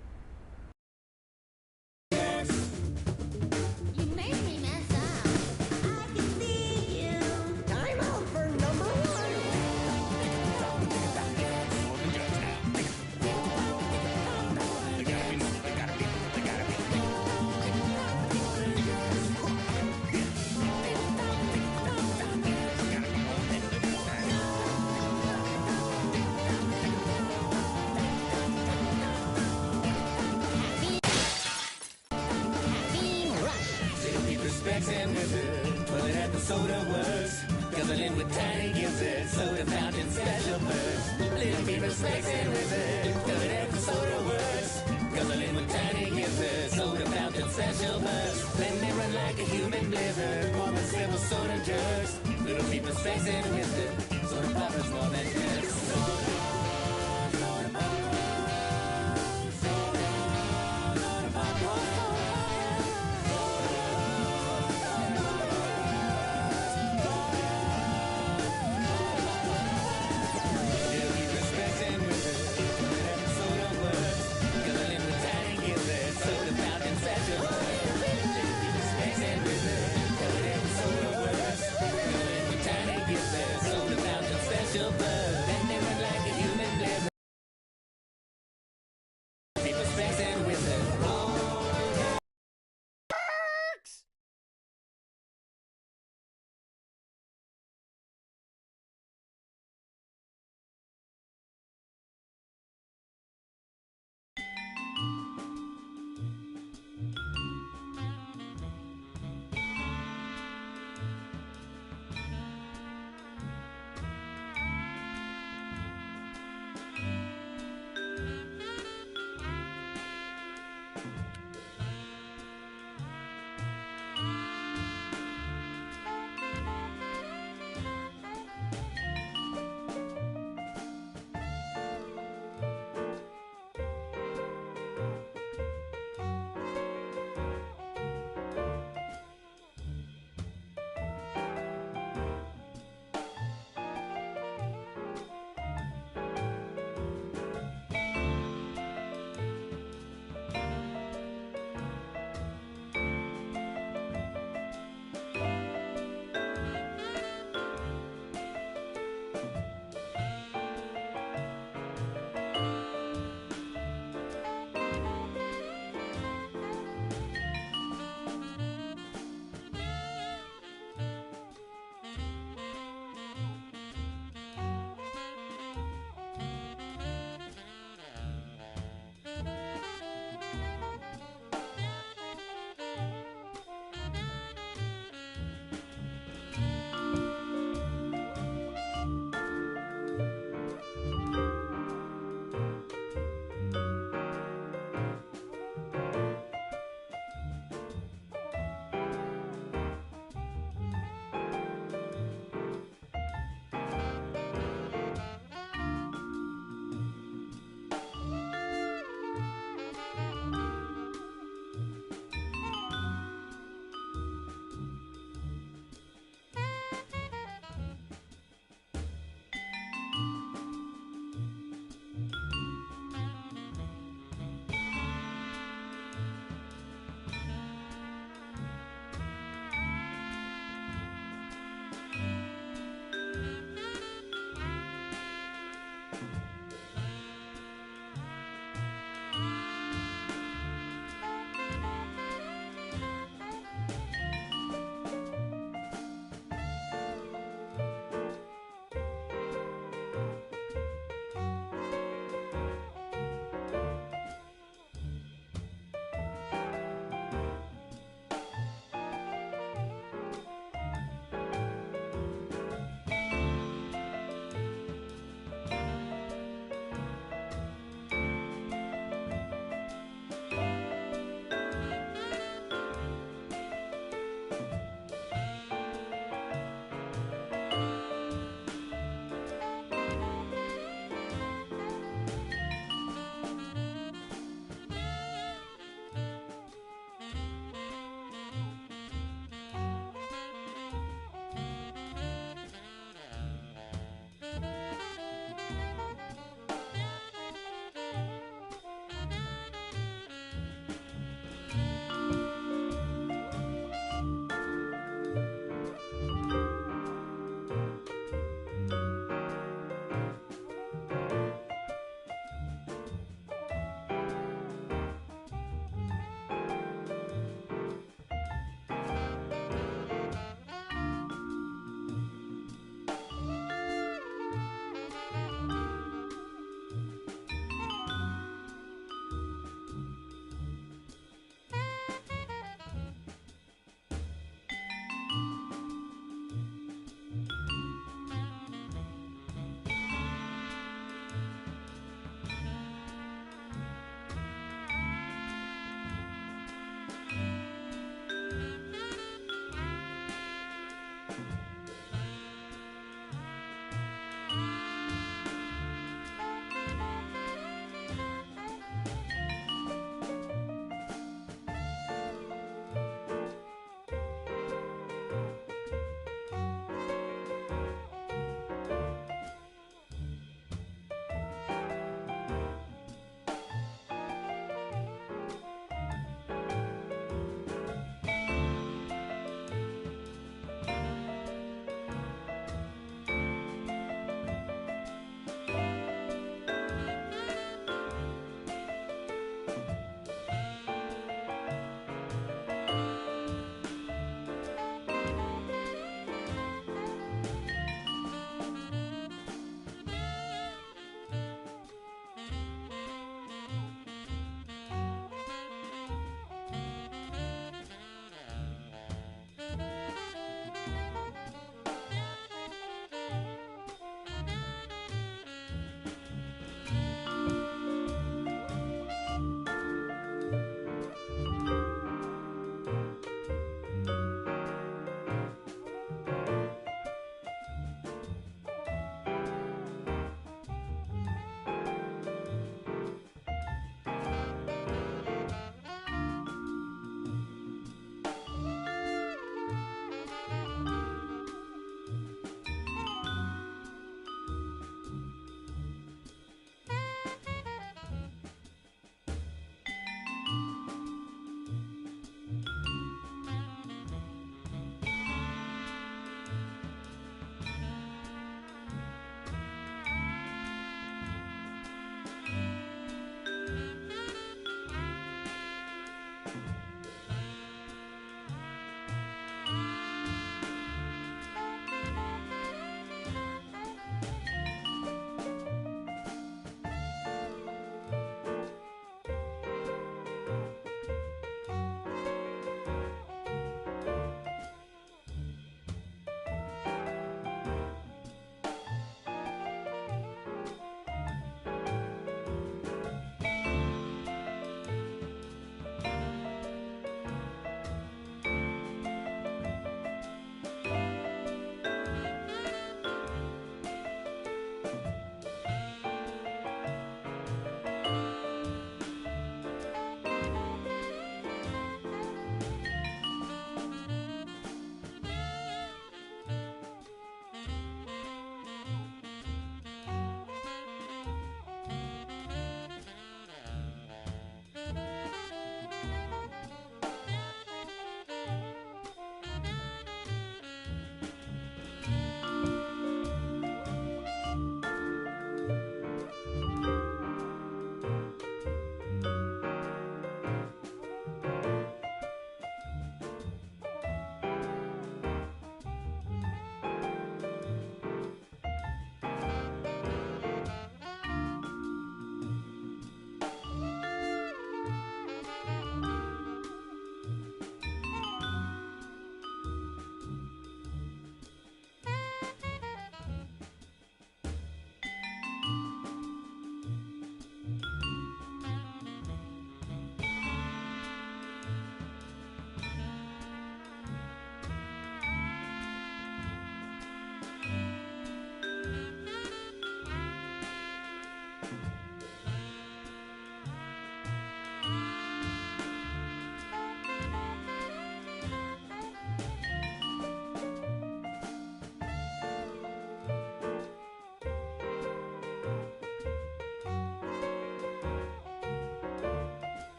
S16: And wizard, pulling at the soda works, guzzling with tiny gizzards, soda fountain special burst. Little people specs and wizard, pulling at the soda works, guzzling with tiny gizzards, soda fountain special burst. Let me run like a human blizzard, more than several soda jerks. Little people specs and wizard, soda poppers more than jerks. Special bird.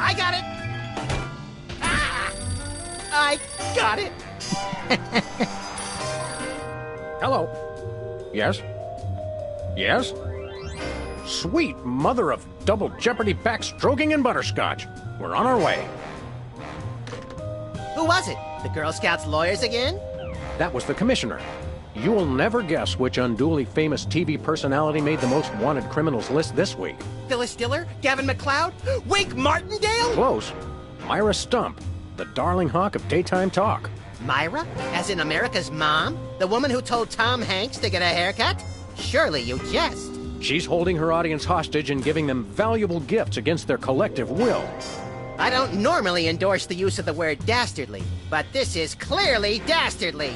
S2: I got it! Ah! I got it!
S1: Hello. Yes? Yes? Sweet mother of double jeopardy backstroking and butterscotch. We're on our way.
S2: Who was it? The Girl Scouts lawyers again?
S1: That was the commissioner. You will never guess which unduly famous TV personality made the most wanted criminals list this week.
S2: Phyllis Diller? Gavin McLeod? Wake Martindale?
S1: Close. Myra Stump, the darling hawk of daytime talk.
S2: Myra? As in America's mom? The woman who told Tom Hanks to get a haircut? Surely you jest.
S1: She's holding her audience hostage and giving them valuable gifts against their collective will.
S2: I don't normally endorse the use of the word dastardly, but this is clearly dastardly.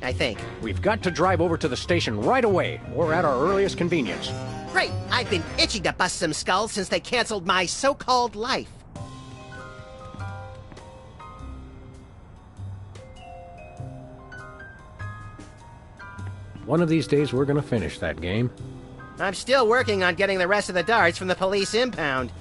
S2: I think.
S1: We've got to drive over to the station right away, or at our earliest convenience.
S2: Great! I've been itching to bust some skulls since they canceled my so-called life.
S1: One of these days we're gonna finish that game.
S2: I'm still working on getting the rest of the darts from the police impound.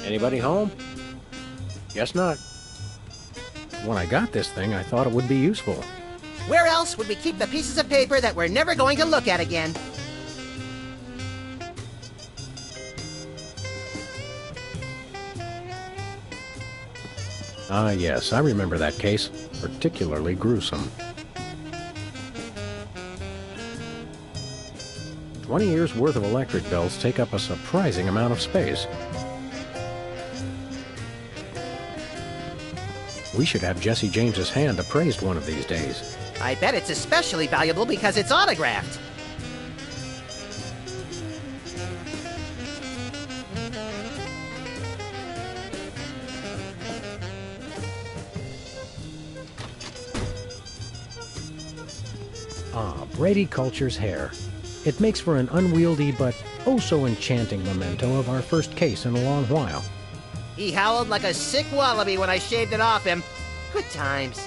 S1: Anybody home? Guess not. When I got this thing, I thought it would be useful.
S2: Where else would we keep the pieces of paper that we're never going to look at again?
S1: Ah, yes, I remember that case. Particularly gruesome. 20 years' worth of electric bills take up a surprising amount of space. We should have Jesse James's hand appraised one of these days.
S2: I bet it's especially valuable because it's autographed.
S1: Ah, Brady Culture's hair. It makes for an unwieldy but oh-so enchanting memento of our first case in a long while.
S2: He howled like a sick wallaby when I shaved it off him. Good times.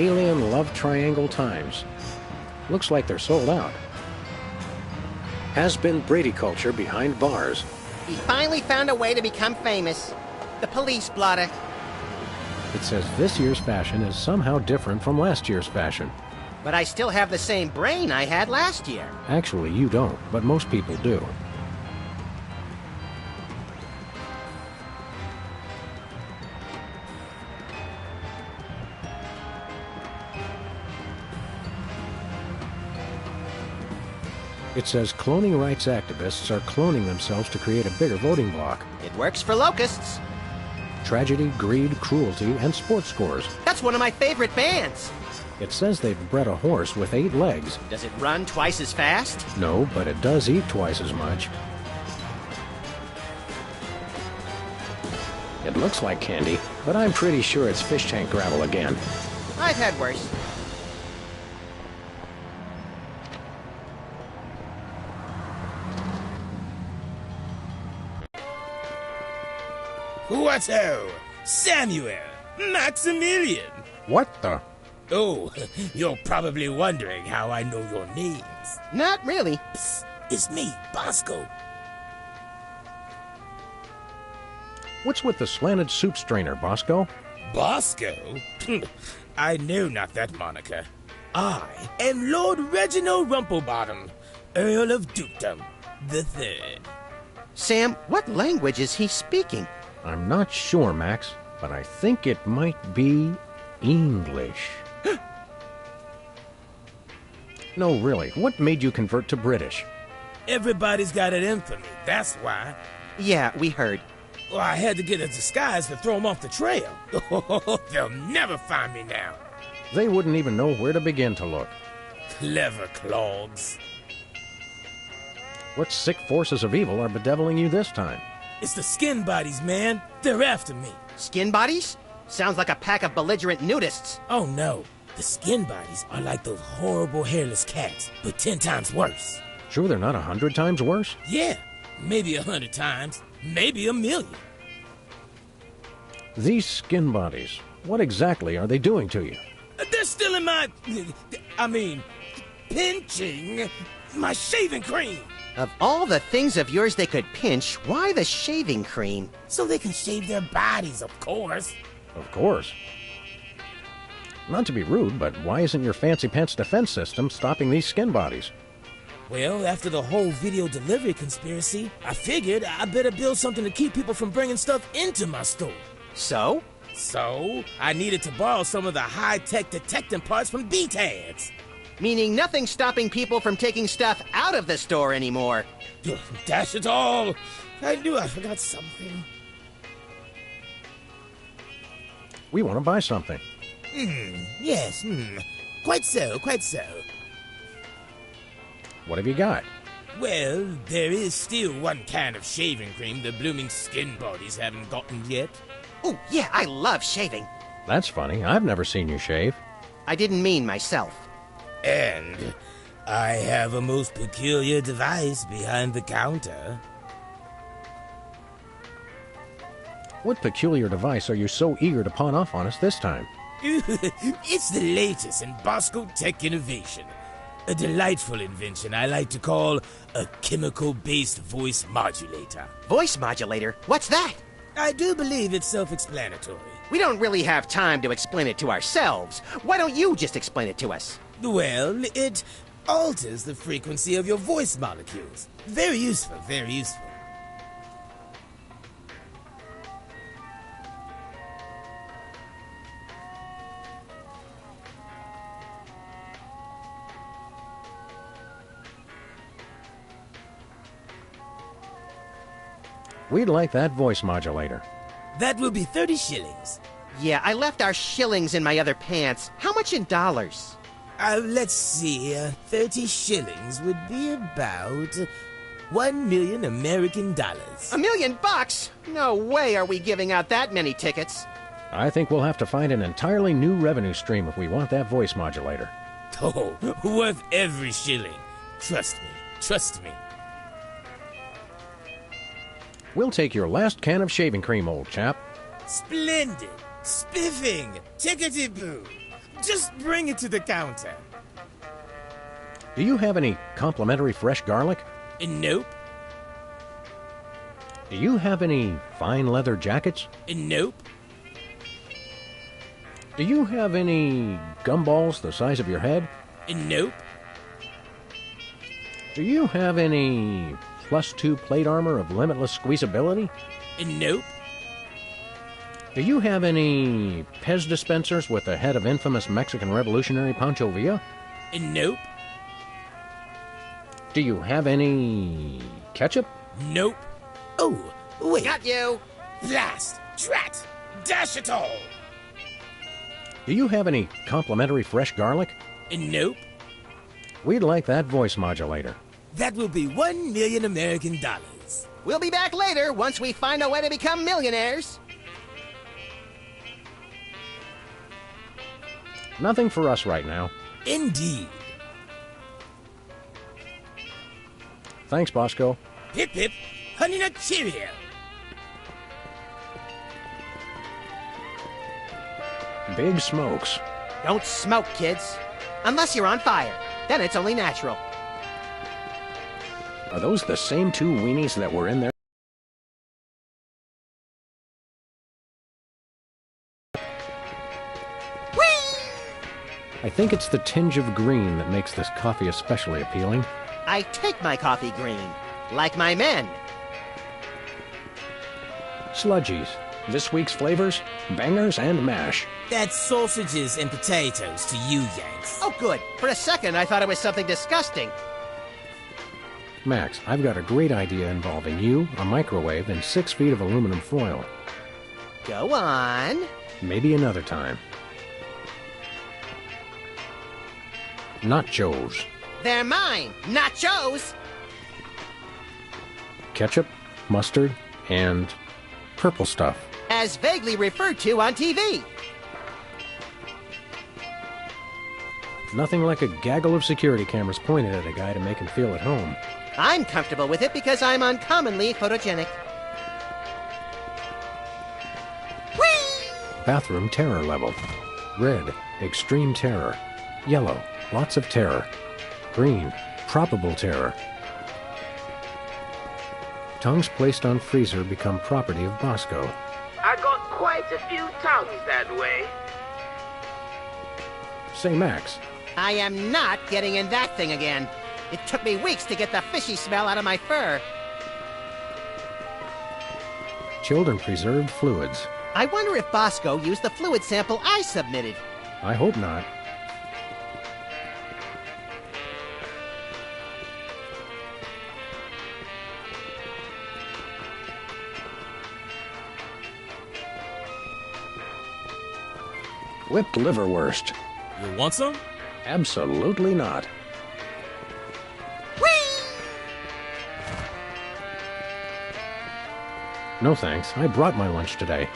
S1: Alien Love Triangle Times. Looks like they're sold out. Has been Brady culture behind bars.
S2: He finally found a way to become famous. The police blotter.
S1: It says this year's fashion is somehow different from last year's fashion.
S2: But I still have the same brain I had last year.
S1: Actually, you don't, but most people do. It says cloning rights activists are cloning themselves to create a bigger voting bloc.
S2: It works for locusts.
S1: Tragedy, greed, cruelty, and sports scores.
S2: That's one of my favorite bands.
S1: It says they've bred a horse with 8 legs.
S2: Does it run twice as fast?
S1: No, but it does eat twice as much. It looks like candy, but I'm pretty sure it's fish tank gravel again.
S2: I've had worse.
S5: What-o? Samuel! Maximilian!
S1: What the?
S5: Oh, you're probably wondering how I know your names.
S2: Not really.
S5: Psst, it's me, Bosco.
S1: What's with the slanted soup strainer, Bosco?
S5: Bosco? I know not that moniker. I am Lord Reginald Rumplebottom, Earl of Dukedom the Third.
S2: Sam, what language is he speaking?
S1: I'm not sure, Max, but I think it might be English. No, really, what made you convert to British?
S5: Everybody's got it in for me, that's why.
S2: Yeah, we heard.
S5: Well, I had to get a disguise to throw them off the trail. They'll never find me now.
S1: They wouldn't even know where to begin to look.
S5: Clever clogs.
S1: What sick forces of evil are bedeviling you this time?
S5: It's the skin bodies, man. They're after me.
S2: Skin bodies? Sounds like a pack of belligerent nudists.
S5: Oh, no. The skin bodies are like those horrible hairless cats, but 10 times worse.
S1: Sure they're not 100 times worse?
S5: Yeah, maybe 100 times, maybe 1,000,000.
S1: These skin bodies, what exactly are they doing to you?
S5: They're still in pinching my shaving cream.
S2: Of all the things of yours they could pinch, why the shaving cream?
S5: So they can shave their bodies, of course.
S1: Of course. Not to be rude, but why isn't your fancy pants defense system stopping these skin bodies?
S5: Well, after the whole video delivery conspiracy, I figured I better build something to keep people from bringing stuff into my store.
S2: So?
S5: So, I needed to borrow some of the high-tech detecting parts from BTADS.
S2: Meaning nothing's stopping people from taking stuff out of the store anymore.
S5: Dash it all! I knew I forgot something.
S1: We want to buy something.
S5: Yes, Quite so, quite so.
S1: What have you got?
S5: Well, there is still one kind of shaving cream the blooming skin bodies haven't gotten yet.
S2: Oh, yeah, I love shaving.
S1: That's funny. I've never seen you shave.
S2: I didn't mean myself.
S5: And I have a most peculiar device behind the counter.
S1: What peculiar device are you so eager to pawn off on us this time?
S5: It's the latest in Bosco tech innovation. A delightful invention I like to call a chemical-based voice modulator.
S2: Voice modulator? What's that?
S5: I do believe it's self-explanatory.
S2: We don't really have time to explain it to ourselves. Why don't you just explain it to us?
S5: Well, it alters the frequency of your voice molecules. Very useful, very useful.
S1: We'd like that voice modulator.
S5: That will be 30 shillings.
S2: Yeah, I left our shillings in my other pants. How much in dollars?
S5: Let's see. 30 shillings would be about 1 million American dollars.
S2: $1 million? No way are we giving out that many tickets.
S1: I think we'll have to find an entirely new revenue stream if we want that voice modulator.
S5: Oh, worth every shilling. Trust me. Trust me.
S1: We'll take your last can of shaving cream, old chap.
S5: Splendid. Spiffing. Tickety-boo. Just bring it to the counter.
S1: Do you have any complimentary fresh garlic?
S5: Nope.
S1: Do you have any fine leather jackets?
S5: Nope.
S1: Do you have any gumballs the size of your head?
S5: Nope.
S1: Do you have any +2 plate armor of limitless squeezability?
S5: Nope.
S1: Do you have any Pez dispensers with the head of infamous Mexican revolutionary Pancho Villa?
S5: Nope.
S1: Do you have any ketchup?
S5: Nope. Oh, wait.
S2: Got you!
S5: Blast! Drat! Dash it all!
S1: Do you have any complimentary fresh garlic?
S5: Nope.
S1: We'd like that voice modulator.
S5: That will be $1 million American.
S2: We'll be back later once we find a way to become millionaires.
S1: Nothing for us right now.
S5: Indeed.
S1: Thanks, Bosco.
S5: Hip hip, Honey Nut Cheerio.
S1: Big smokes.
S2: Don't smoke, kids. Unless you're on fire. Then it's only natural.
S1: Are those the same 2 weenies that were in there? I think it's the tinge of green that makes this coffee especially appealing.
S2: I take my coffee green, like my men.
S1: Sludgies. This week's flavors, bangers and mash.
S5: That's sausages and potatoes to you, Yanks.
S2: Oh, good. For a second, I thought it was something disgusting.
S1: Max, I've got a great idea involving you, a microwave, and 6 feet of aluminum foil.
S2: Go on.
S1: Maybe another time. Nachos.
S2: They're mine, nachos.
S1: Ketchup, mustard, and purple stuff.
S2: As vaguely referred to on TV.
S1: Nothing like a gaggle of security cameras pointed at a guy to make him feel at home.
S2: I'm comfortable with it because I'm uncommonly photogenic. Whee!
S1: Bathroom terror level. Red, extreme terror. Yellow, lots of terror. Green, probable terror. Tongues placed on freezer become property of Bosco.
S12: I got quite a few tongues that way.
S1: Say, Max.
S2: I am not getting in that thing again. It took me weeks to get the fishy smell out of my fur.
S1: Chilled and preserved fluids.
S2: I wonder if Bosco used the fluid sample I submitted.
S1: I hope not. Whipped liverwurst.
S5: You want some?
S1: Absolutely not.
S2: Whee!
S1: No thanks. I brought my lunch today.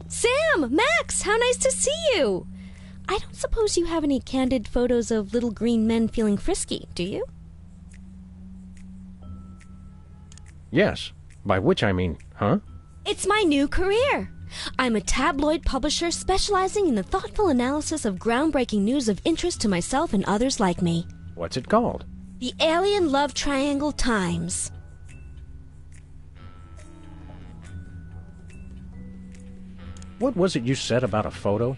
S11: Sam! Max! How nice to see you! I don't suppose you have any candid photos of little green men feeling frisky, do you?
S1: Yes, by which I mean, huh?
S11: It's my new career. I'm a tabloid publisher specializing in the thoughtful analysis of groundbreaking news of interest to myself and others like me.
S1: What's it called?
S11: The Alien Love Triangle Times.
S1: What was it you said about a photo?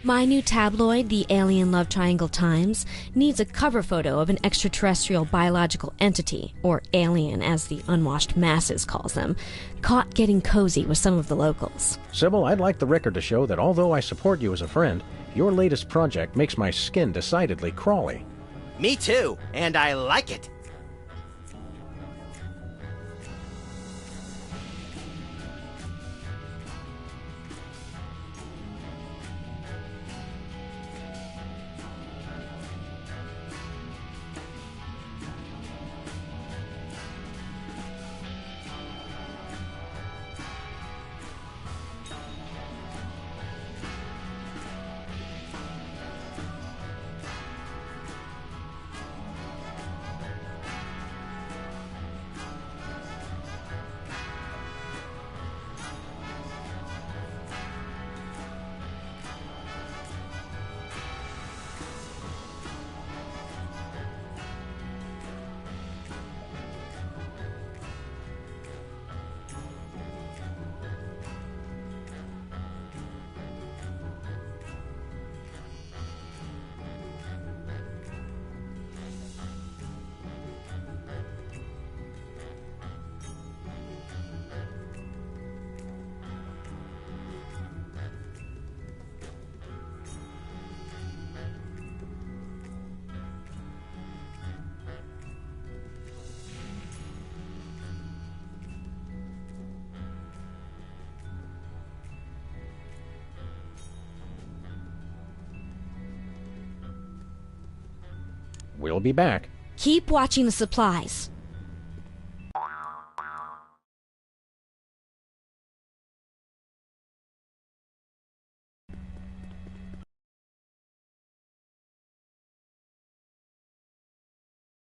S11: My new tabloid, the Alien Love Triangle Times, needs a cover photo of an extraterrestrial biological entity, or alien as the unwashed masses calls them, caught getting cozy with some of the locals.
S1: Sybil, I'd like the record to show that although I support you as a friend, your latest project makes my skin decidedly crawly.
S2: Me too, and I like it.
S1: We'll be back.
S11: Keep watching the supplies.